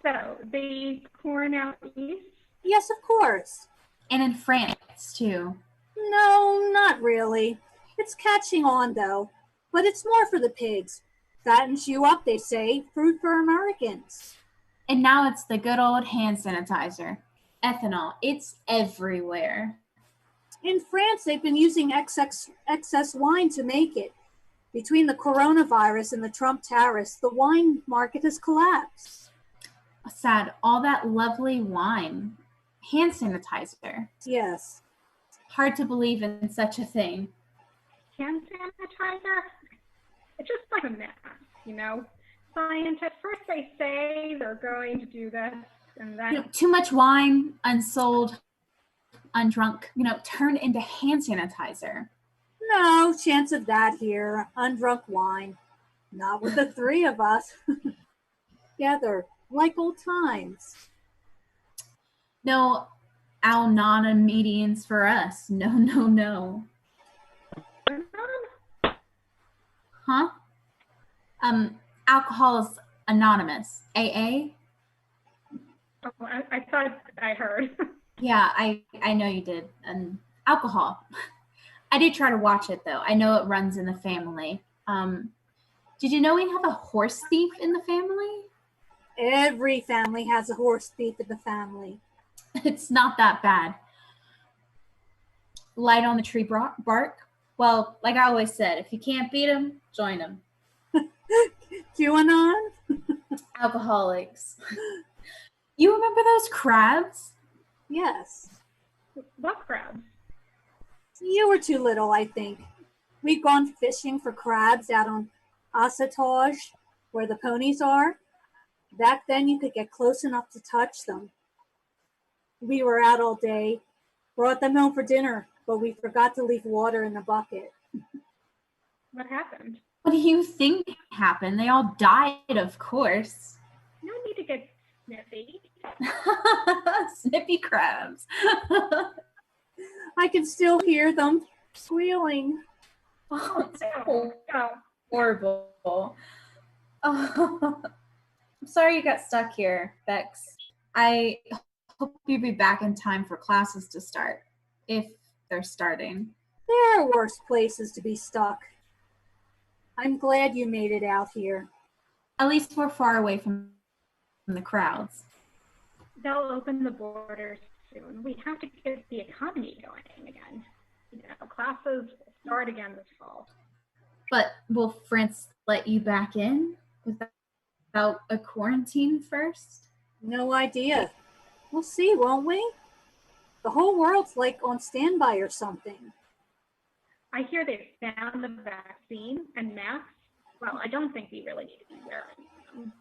So, the corn out east? Yes, of course. And in France, too. No, not really. It's catching on, though. But it's more for the pigs. Fattens you up, they say. Fruit for Americans. And now it's the good old hand sanitizer. Ethanol. It's everywhere. In France, they've been using excess wine to make it. Between the coronavirus and the Trump tariffs, the wine market has collapsed. Sad. All that lovely wine. Hand sanitizer. Yes. Hard to believe in such a thing. Hand sanitizer? It's just like a mask, you know? Scientists, first they say they're going to do this, and then... Too much wine, unsold, undrunk, turned into hand sanitizer. No chance of that here. Undrunk wine. Not with the three of us. Together, like old times. No Al-Nana meetings for us. No, no, no. Huh? Alcohol Anonymous. AA? Oh, I thought I heard. Yeah, I know you did. Alcohol. I did try to watch it, though. I know it runs in the family. Did you know we have a horse thief in the family? Every family has a horse thief in the family. It's not that bad. Light on the tree bark? Well, like I always said, if you can't beat them, join them. QAnon? Alcoholics. You remember those crabs? Yes. What crabs? You were too little, I think. We'd gone fishing for crabs out on assuage, where the ponies are. Back then, you could get close enough to touch them. We were out all day, brought them home for dinner, but we forgot to leave water in the bucket. What happened? What do you think happened? They all died, of course. No need to get snippy. Snippy crabs. I can still hear them squealing. Oh, it's horrible. Oh, I'm sorry you got stuck here, Bex. I hope you'll be back in time for classes to start, if they're starting. There are worse places to be stuck. I'm glad you made it out here. At least we're far away from the crowds. They'll open the borders soon. We have to get the economy going again. Classes will start again this fall. But will France let you back in without a quarantine first? No idea. We'll see, won't we? The whole world's like on standby or something. I hear they found the vaccine and masks. Well, I don't think we really need to be wearing them.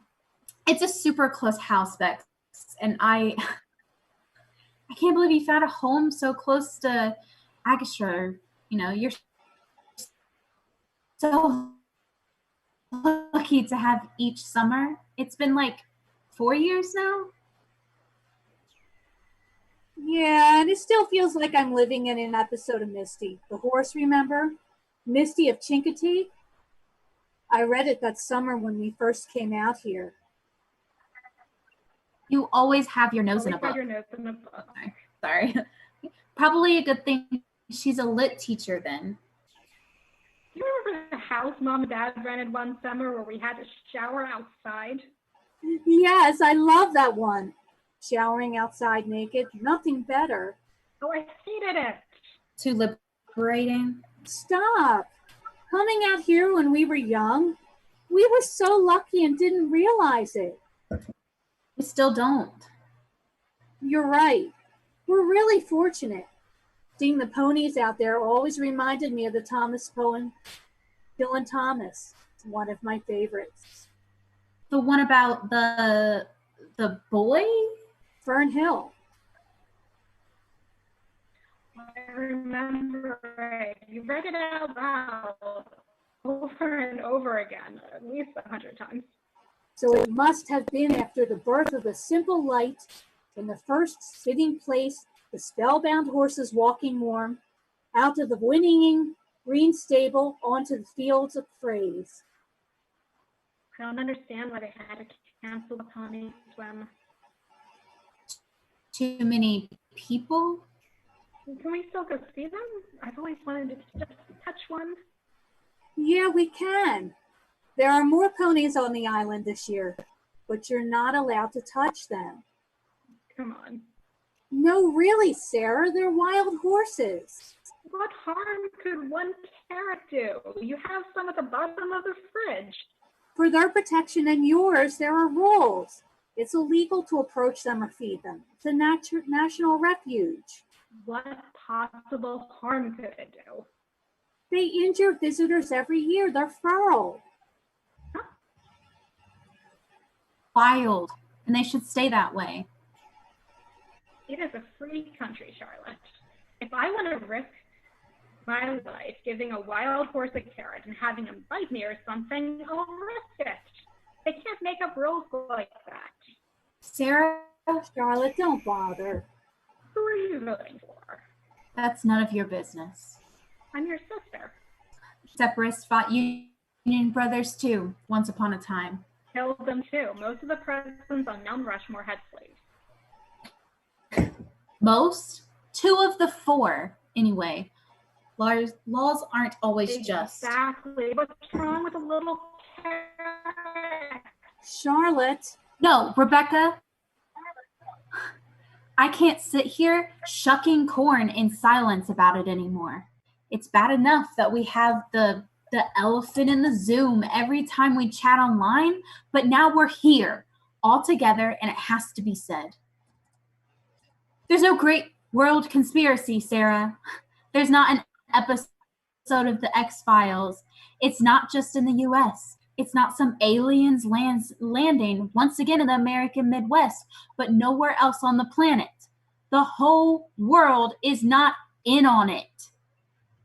It's a super close house, Bex, and I can't believe you found a home so close to Agastra. You're so lucky to have each summer. It's been like 4 years now. Yeah, and it still feels like I'm living in an episode of Misty. The horse, remember? Misty of Chincoteague? I read it that summer when we first came out here. You always have your nose in a book. Your nose in a book. Sorry. Probably a good thing she's a lit teacher then. Do you remember the house Mom and Dad rented one summer where we had to shower outside? Yes, I love that one. Showering outside naked, nothing better. Oh, I hated it. Too liberating. Stop. Coming out here when we were young, we were so lucky and didn't realize it. We still don't. You're right. We're really fortunate. Seeing the ponies out there always reminded me of the Thomas poem, Dylan Thomas. It's one of my favorites. The one about the boy? Fern Hill. I remember it. You read it out loud over and over again, at least 100 times. So it must have been after the birth of the simple light, in the first sitting place, the spellbound horses walking warm, out of the whinnying green stable onto the fields of praise. I don't understand why they had to cancel the pony swim. Too many people? Can we still go see them? I've always wanted to just touch one. Yeah, we can. There are more ponies on the island this year, but you're not allowed to touch them. Come on. No, really, Sarah, they're wild horses. What harm could one carrot do? You have some at the bottom of the fridge. For their protection and yours, there are rules. It's illegal to approach them or feed them. It's a national refuge. What possible harm could it do? They injure visitors every year. They're feral. Huh? Wild. And they should stay that way. It is a free country, Charlotte. If I want to risk my life giving a wild horse a carrot and having him bite me or something, I'll risk it. They can't make up rules like that. Sarah? Charlotte, don't bother. Who are you voting for? That's none of your business. I'm your sister. Separatists fought Union brothers too, once upon a time. Killed them too. Most of the presidents on Mount Rushmore had slaves. Most? 2 of the 4, anyway. Laws aren't always just. Exactly. What's wrong with a little carrot? Charlotte. No, Rebecca. I can't sit here shucking corn in silence about it anymore. It's bad enough that we have the elephant in the Zoom every time we chat online, but now we're here all together and it has to be said. There's no great world conspiracy, Sarah. There's not an episode of the X-Files. It's not just in the US. It's not some aliens landing once again in the American Midwest, but nowhere else on the planet. The whole world is not in on it.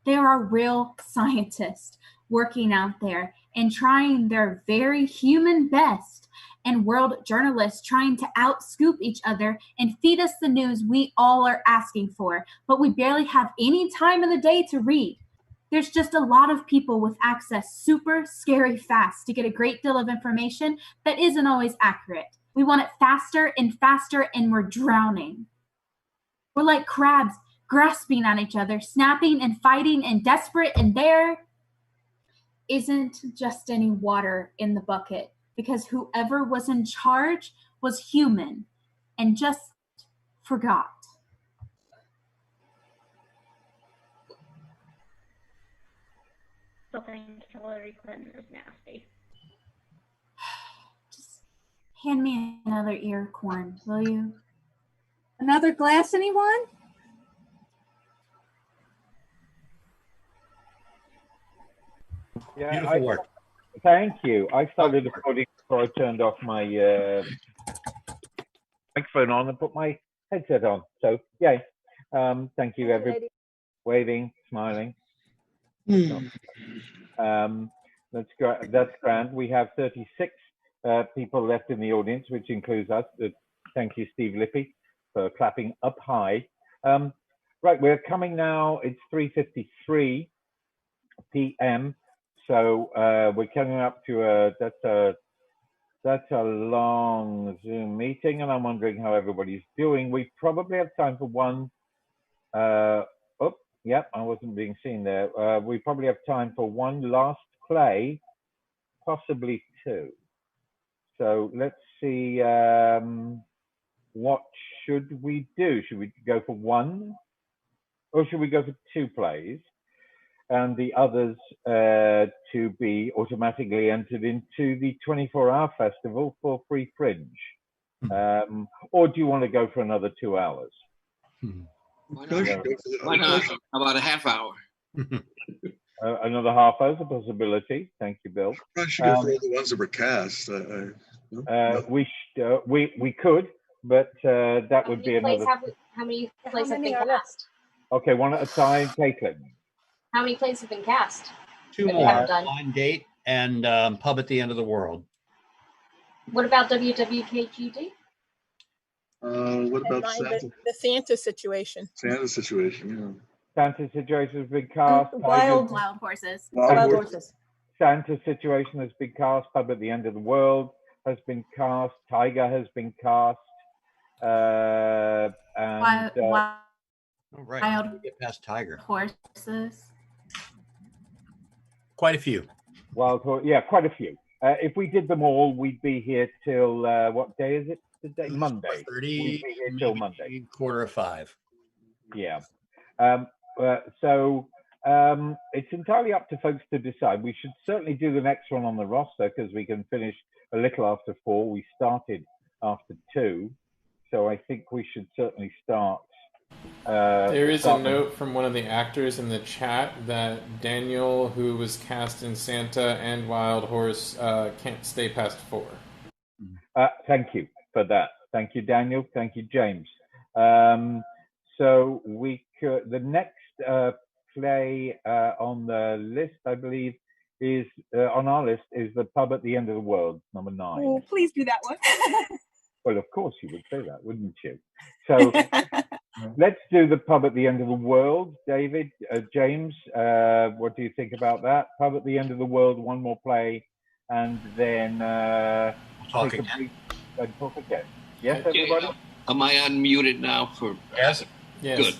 There are real scientists working out there and trying their very human best, and world journalists trying to outscoop each other and feed us the news we all are asking for, but we barely have any time in the day to read. There's just a lot of people with access super scary fast to get a great deal of information that isn't always accurate. We want it faster, and we're drowning. We're like crabs grasping at each other, snapping and fighting and desperate, and there isn't just any water in the bucket because whoever was in charge was human and just forgot. Still think Hillary Clinton is nasty. Just hand me another ear of corn, will you? Another glass, anyone? Yeah, Beautiful work. Thank you. I started recording before I turned off my microphone on and put my headset on. So, yay. Thank you, everybody. Waving, smiling. That's grand. We have 36 people left in the audience, which includes us. Thank you, Steve Lippy, for clapping up high. Right, we're coming now. It's 3:53 p.m. So we're coming up to that's a long Zoom meeting, and I'm wondering how everybody's doing. We probably have time for one. Yep, I wasn't being seen there. We probably have time for one last play, possibly two. So let's see. What should we do? Should we go for one, or should we go for two plays, and the others to be automatically entered into the 24-hour festival for free fringe? Or do you want to go for another 2 hours? Why not? How about a half hour? Another half hour is a possibility. Thank you, Bill. I should go for all the ones that were cast. We could, but that would be another. How many plays have been cast? Okay, one at a time. Caitlin. How many plays have been cast? Two more. Blind Date and Pub at the End of the World. What about WWKGD? What about Santa? The Santa situation? Santa situation, yeah. Santa situation has been cast. Wild horses. Wild horses. Santa situation has been cast. Pub at the End of the World has been cast. Tiger has been cast. Wild get past Tiger. Horses. Quite a few. Yeah, quite a few. If we did them all, we'd be here till what day is it today? Monday. 30, we'd be here till Monday. 4:45. Yeah. It's entirely up to folks to decide. We should certainly do the next one on the roster because we can finish a little after 4. We started after 2, so I think we should certainly start. There is a note from one of the actors in the chat that Daniel, who was cast in Santa and Wild Horse, can't stay past 4. Thank you for that. Thank you, Daniel. Thank you, James. So we could, the next play on the list, I believe, is on our list is The Pub at the End of the World, number 9. Oh, please do that one. Well, of course you would say that, wouldn't you? So let's do The Pub at the End of the World. David, James, what do you think about that? Pub at the End of the World, one more play, and then talk again. Talk again. Yes, everybody? Am I unmuted now? Yes. Good.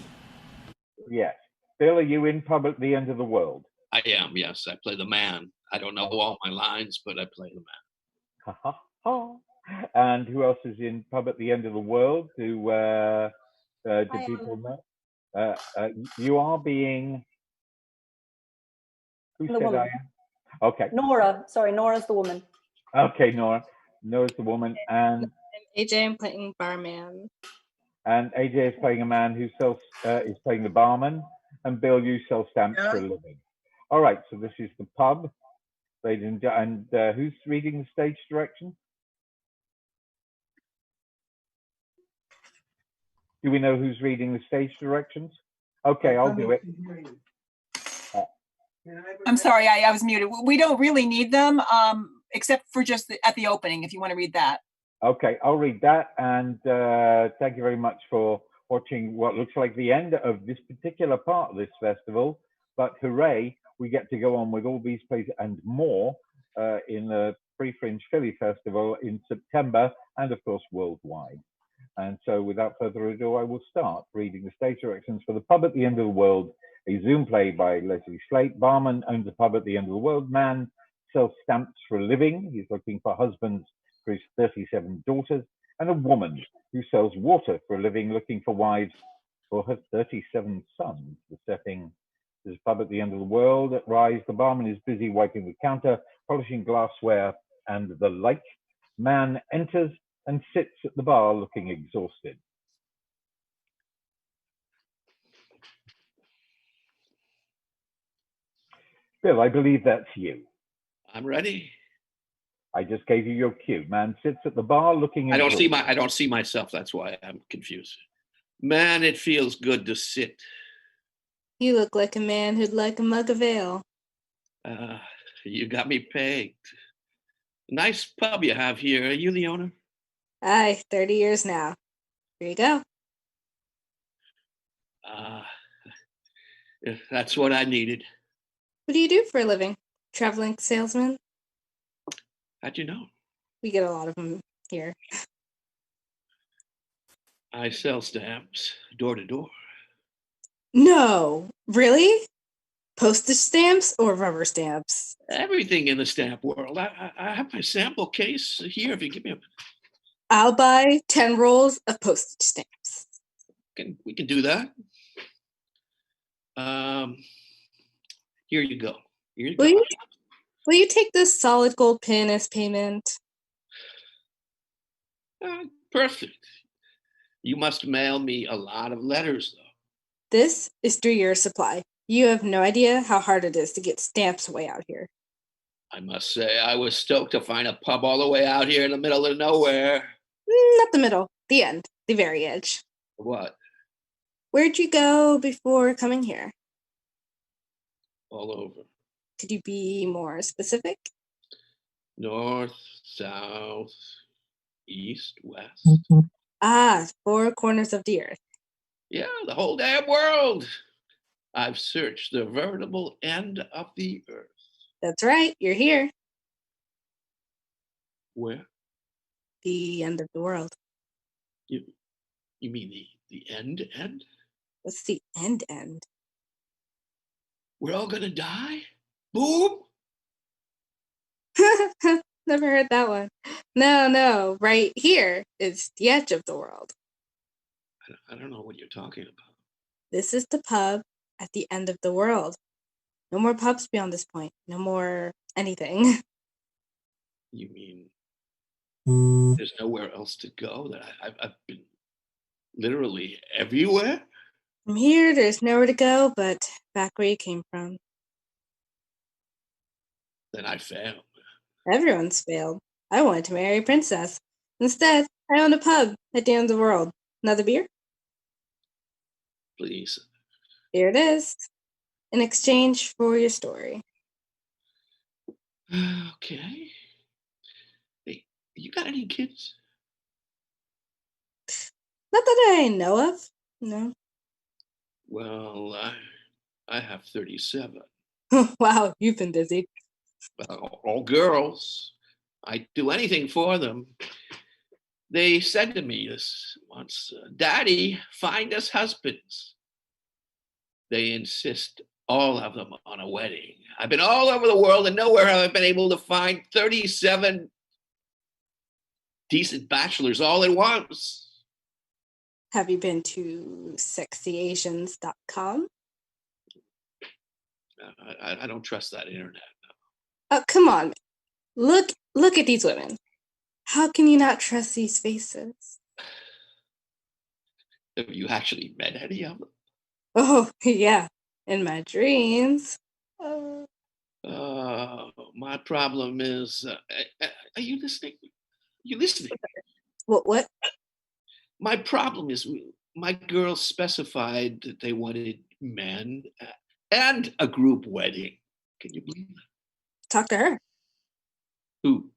Yes. Bill, are you in Pub at the End of the World? I am, yes. I play the man. I don't know all my lines, but I play the man. Ha ha ha. And who else is in Pub at the End of the World? Do people know? You are being. Who the said woman. I am? Okay. Nora. Sorry, Nora's the woman. Okay, Nora. Nora's the woman, and AJ, I'm playing barman. And AJ is playing a man who sells is playing the barman, and Bill, you sell stamps for a living. All right, so this is the pub, ladies and who's reading the stage direction? Do we know who's reading the stage directions? Okay, I'll do it. I'm sorry, I was muted. We don't really need them, except for just at the opening, if you want to read that. Okay, I'll read that. And thank you very much for watching what looks like the end of this particular part of this festival. But hooray, we get to go on with all these plays and more in the Free Fringe Philly Festival in September and, of course, worldwide. And so without further ado, I will start reading the stage directions for The Pub at the End of the World, a Zoom play by Leslie Slate. Barman owns a pub at the end of the world. Man sells stamps for a living. He's looking for husbands for his 37 daughters. And a woman who sells water for a living, looking for wives for her 37 sons. The setting is a pub at the end of the world. At Rise, the barman is busy wiping the counter, polishing glassware and the like. Man enters and sits at the bar looking exhausted. Bill, I believe that's you. I'm ready. I just gave you your cue. Man sits at the bar looking I don't see myself. That's why I'm confused. Man, it feels good to sit. You look like a man who'd like a mug of ale. You got me pegged. Nice pub you have here. Are you the owner? Aye, 30 years now. Here you go. That's what I needed. What do you do for a living? Traveling salesman? How'd you know? We get a lot of them here. I sell stamps door to door. No, really? Postage stamps or rubber stamps? Everything in the stamp world. I have my sample case here. If you give me a, I'll buy 10 rolls of postage stamps. we can do that. Here you go. Here you go. Will you take this solid gold pin as payment? Perfect. You must mail me a lot of letters, though. This is 3 years' supply. You have no idea how hard it is to get stamps way out here. I must say, I was stoked to find a pub all the way out here in the middle of nowhere. Not the middle, the end, the very edge. What? Where'd you go before coming here? All over. Could you be more specific? North, south, east, west. Ah, 4 corners of the earth. Yeah, the whole damn world. I've searched the veritable end of the earth. That's right, you're here. Where? The end of the world. You mean the end? What's the end? We're all gonna die? Boom! Never heard that one. No, right here is the edge of the world. I don't know what you're talking about. This is the pub at the end of the world. No more pubs beyond this point. No more anything. You mean there's nowhere else to go? That I've been literally everywhere? From here, there's nowhere to go but back where you came from. Then I failed. Everyone's failed. I wanted to marry a princess. Instead, I own a pub at the end of the world. Another beer? Please. Here it is. In exchange for your story. Okay. Hey, you got any kids? Not that I know of. No. Well, I have 37. Wow, you've been busy. All girls. I'd do anything for them. They said to me this once, Daddy, find us husbands. They insist, all of them, on a wedding. I've been all over the world and nowhere have I been able to find 37 decent bachelors all at once. Have you been to sexyasians.com? I don't trust that internet. Oh, come on. Look at these women. How can you not trust these faces? Have you actually met any of them? Oh, yeah. In my dreams. My problem is, are you listening? You listening? What? My problem is, my girls specified that they wanted men and a group wedding. Can you believe that? Talk to her. Who?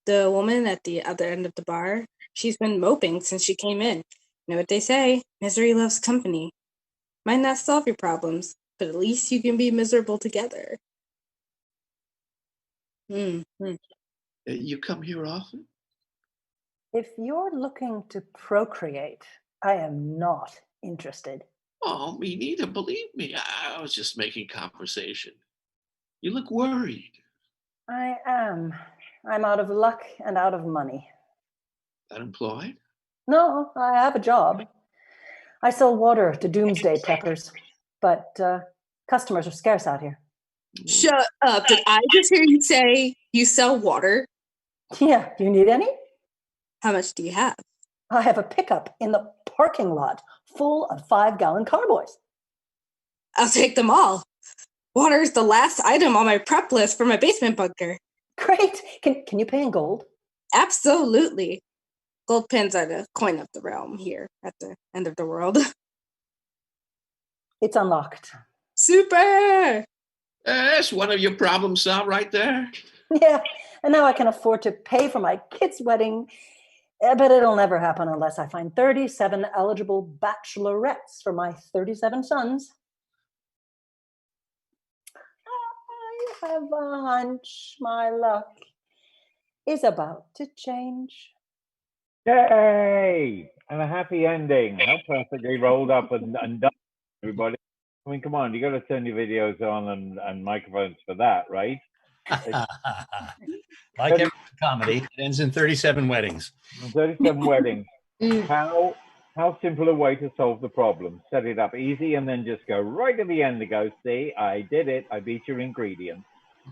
The woman at the other end of the bar. She's been moping since she came in. You know what they say? Misery loves company. Might not solve your problems, but at least you can be miserable together. You come here often? If you're looking to procreate, I am not interested. Oh, me neither. Believe me, I was just making conversation. You look worried. I am. I'm out of luck and out of money. Unemployed? No, I have a job. I sell water to doomsday preppers, but customers are scarce out here. Shut up. Did I just hear you say you sell water? Yeah, do you need any? How much do you have? I have a pickup in the parking lot full of 5-gallon carboys. I'll take them all. Water is the last item on my prep list for my basement bunker. Great. Can you pay in gold? Absolutely. Gold pins are the coin of the realm here at the end of the world. It's unlocked. Super! That's one of your problems solved right there. Yeah, and now I can afford to pay for my kid's wedding. But it'll never happen unless I find 37 eligible bachelorettes for my 37 sons. I have a hunch my luck is about to change. Yay! And a happy ending. How perfectly rolled up and done, everybody. I mean, come on, you got to turn your videos on and microphones for that, right? Like every comedy, it ends in 37 weddings. 37 weddings. How simple a way to solve the problem. Set it up easy and then just go right at the end and go, see, I did it. I beat your ingredients.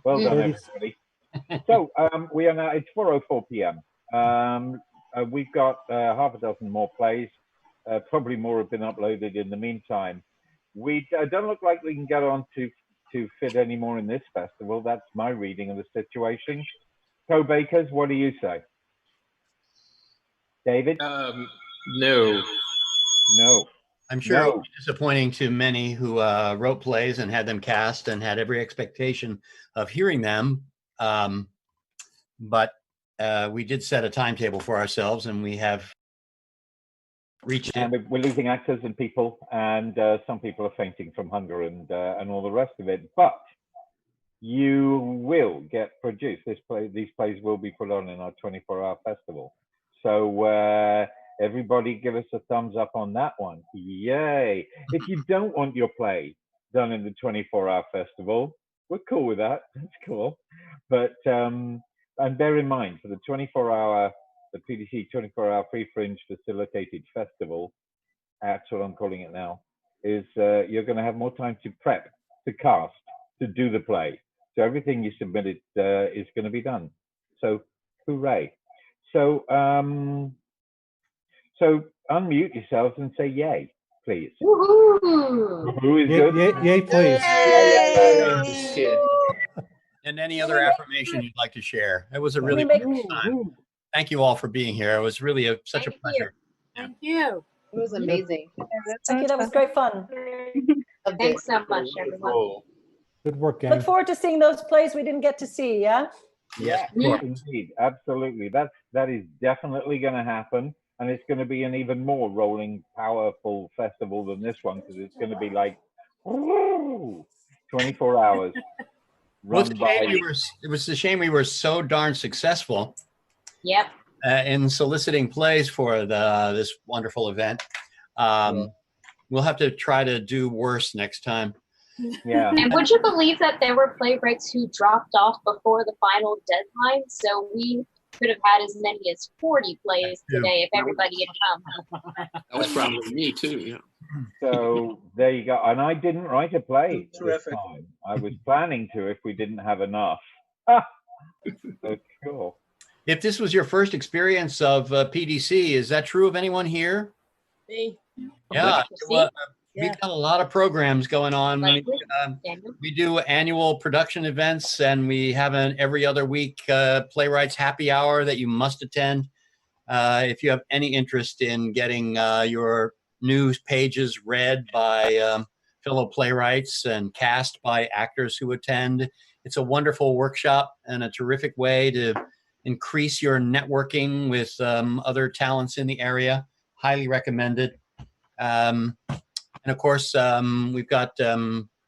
Well done, everybody. So we are now, it's 4:04 p.m. We've got half a dozen more plays. Probably more have been uploaded in the meantime. We don't look like we can get on to fit any more in this festival. That's my reading of the situation. Co-bakers, what do you say? David? No. No. I'm sure it was disappointing to many who wrote plays and had them cast and had every expectation of hearing them. But we did set a timetable for ourselves, and we have reached it. And we're losing actors and people, and some people are fainting from hunger and all the rest of it. But you will get produced. These plays will be put on in our 24-hour festival. So everybody give us a thumbs up on that one. Yay. If you don't want your play done in the 24-hour festival, we're cool with that. That's cool. But, and bear in mind, for the 24-hour, the PDC 24-hour Free Fringe Facilitated Festival, that's what I'm calling it now, is you're going to have more time to prep, to cast, to do the play. So everything you submitted is going to be done. So hooray. So, so unmute yourselves and say yay, please. Woohoo! Who is good? Yay, please. Yay! And any other affirmation you'd like to share. It was a really wonderful time. Thank you all for being here. It was really such a pleasure. Thank you. It was amazing. Thank you. That was great fun. Thanks so much, everyone. Good work, gang. Look forward to seeing those plays we didn't get to see, yeah? Yes, indeed. Absolutely. That is definitely going to happen. And it's going to be an even more rolling, powerful festival than this one, because it's going to be like 24 hours. Well, it was a shame we were so darn successful. Yep. In soliciting plays for this wonderful event. We'll have to try to do worse next time. Yeah. And would you believe that there were playwrights who dropped off before the final deadline? So we could have had as many as 40 plays today if everybody had come. That was probably me too, yeah. So there you go. And I didn't write a play this time. I was planning to if we didn't have enough. So cool. If this was your first experience of PDC, is that true of anyone here? Me. Yeah. We've got a lot of programs going on. We do annual production events, and we have an every other week Playwrights happy hour that you must attend. If you have any interest in getting your news pages read by fellow playwrights and cast by actors who attend, it's a wonderful workshop and a terrific way to increase your networking with other talents in the area. Highly recommended. And of course, we've got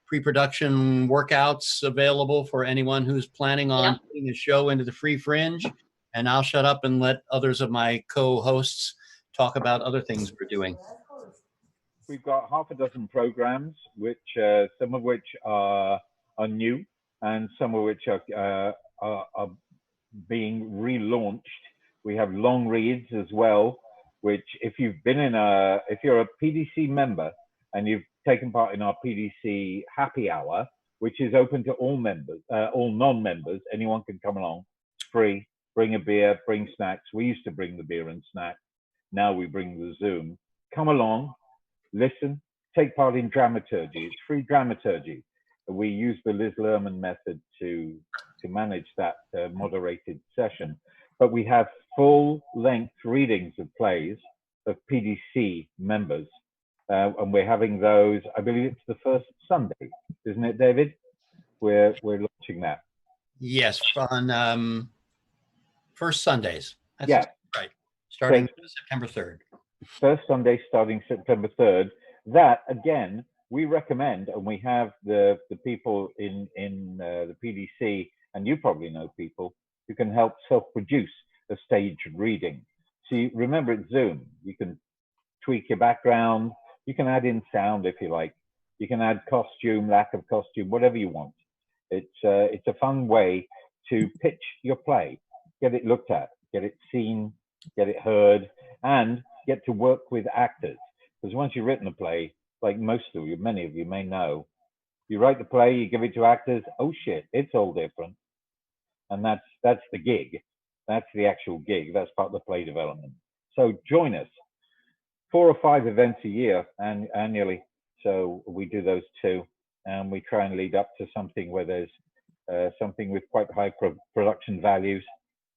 pre-production workouts available for anyone who's planning on putting a show into the Free Fringe. And I'll shut up and let others of my co-hosts talk about other things we're doing. We've got half a dozen programs, which some of which are new, and some of which are being relaunched. We have long reads as well, which if you've been if you're a PDC member and you've taken part in our PDC happy hour, which is open to all members, all non-members, anyone can come along. It's free. Bring a beer, bring snacks. We used to bring the beer and snacks. Now we bring the Zoom. Come along, listen, take part in dramaturgy. It's free dramaturgy. We use the Liz Lerman method to manage that moderated session. But we have full-length readings of plays of PDC members. And we're having those, I believe it's the first Sunday isn't it, David? We're launching that. Yes, on first Sundays. That's Yeah. right. Starting So, September 3rd. First Sunday starting September 3rd. That, again, we recommend, and we have the people in the PDC, and you probably know people who can help self-produce a staged reading. So you, remember, it's Zoom. You can tweak your background. You can add in sound if you like. You can add costume, lack of costume, whatever you want. It's a fun way to pitch your play, get it looked at, get it seen, get it heard, and get to work with actors. Because once you've written a play, like most of you, many of you may know, you write the play, you give it to actors, oh shit, it's all different. And that's the gig. That's the actual gig. That's part of the play development. So join us. 4 or 5 events a year annually. So we do those too. And we try and lead up to something where there's something with quite high production values.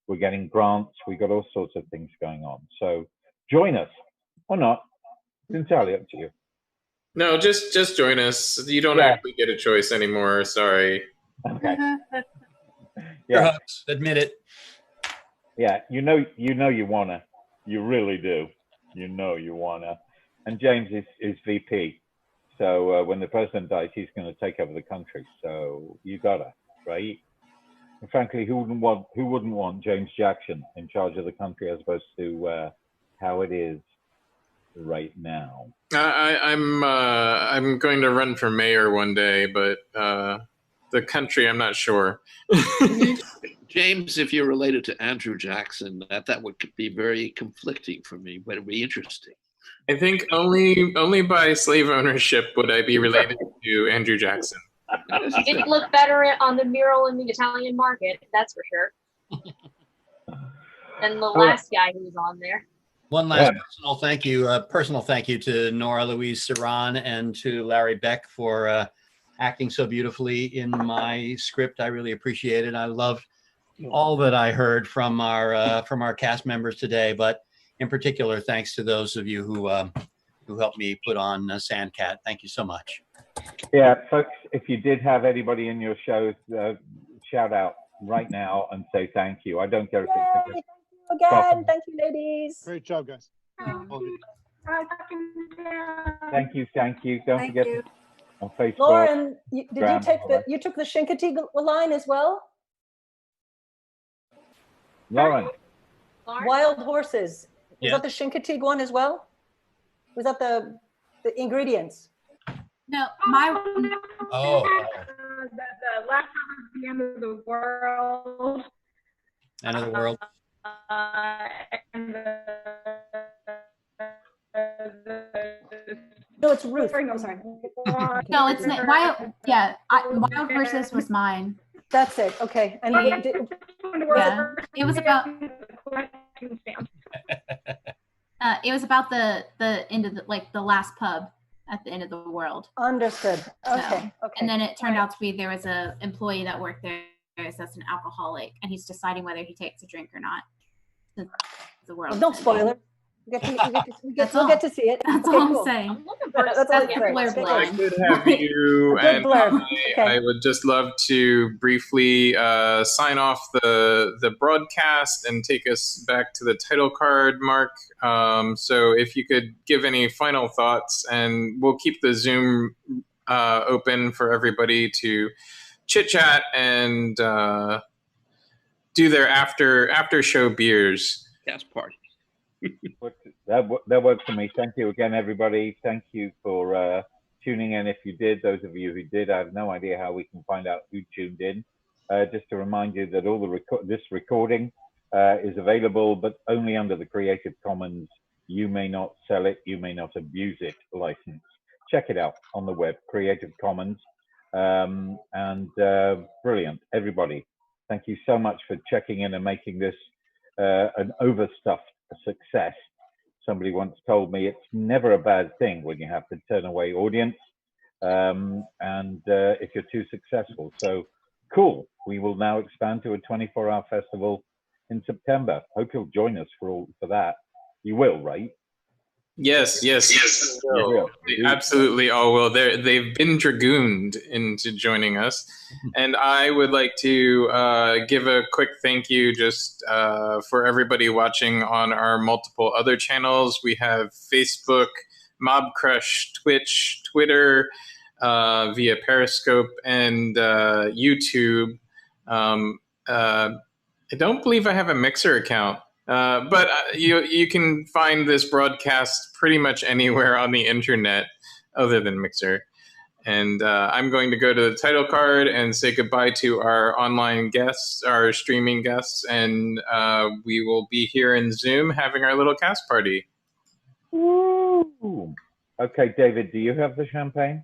We're getting grants. We've got all sorts of things going on. So join us or not. It's entirely up to you. No, just join us. You don't actually get a choice anymore. Sorry. Okay. Yeah. Admit it. Yeah, you know you wanna. You really do. You know you wanna. And James is VP. So when the president dies, he's going to take over the country. So you gotta, right? And frankly, who wouldn't want James Jackson in charge of the country as opposed to how it is right now? I'm going to run for mayor one day, but the country, I'm not sure. James, if you're related to Andrew Jackson, that would be very conflicting for me, but it'd be interesting. I think only by slave ownership would I be related to Andrew Jackson. It'd look better on the mural in the Italian market, that's for sure. Than the last guy who was on there. One last personal thank you to Nora Louise Syran and to Larry Beck for acting so beautifully in my script. I really appreciate it. I loved all that I heard from our cast members today, but in particular, thanks to those of you who helped me put on Sandcat. Thank you so much. Yeah, folks, if you did have anybody in your shows, shout out right now and say thank you. I don't care if it's Again, thank you, ladies. Great job, guys. Thank you. Don't forget on Facebook. Lauren, you took the Shinkatig line as well? Lauren. Wild horses. Was Yeah. that the Shinkatig one as well? Was that the ingredients? No, my Oh. The last time was the end of the world. End of the world. And No, it's Ruth. I'm sorry. no, it's not wild. Yeah, wild horses was mine. That's it. Okay. And Yeah, it was about. It was about the end of the last pub at the end of the world. Understood. Okay. So, Okay. And then it turned out to be there was a employee that worked there that's an alcoholic, and he's deciding whether he takes a drink or not. The world. Well, don't spoil it. We'll get to see it. That's Okay, all cool. I'm saying. That's all That's the blurb I line. could have you, Good and blurb. I would just love to briefly sign off the broadcast and take us back to the title card, Mark. So if you could give any final thoughts, and we'll keep the Zoom open for everybody to chit chat and do their after show beers. Cast party. That works for me. Thank you again, everybody. Thank you for tuning in. If you did, those of you who did, I have no idea how we can find out who tuned in. Just to remind you that all this recording is available, but only under the Creative Commons. You may not sell it, you may not abuse it license. Check it out on the web, Creative Commons. Brilliant, everybody. Thank you so much for checking in and making this an overstuffed success. Somebody once told me it's never a bad thing when you have to turn away audience if you're too successful. So cool. We will now expand to a 24-hour festival in September. Hope you'll join us for that. You will, right? Yes. will. They absolutely all will. They've been dragooned into joining us. And I would like to give a quick thank you just for everybody watching on our multiple other channels. We have Facebook, Mob Crush, Twitch, Twitter, via Periscope, and YouTube. I don't believe I have a Mixer account. But you can find this broadcast pretty much anywhere on the internet other than Mixer. And I'm going to go to the title card and say goodbye to our online guests, our streaming guests, and we will be here in Zoom having our little cast party. Woo! Okay, David, do you have the champagne?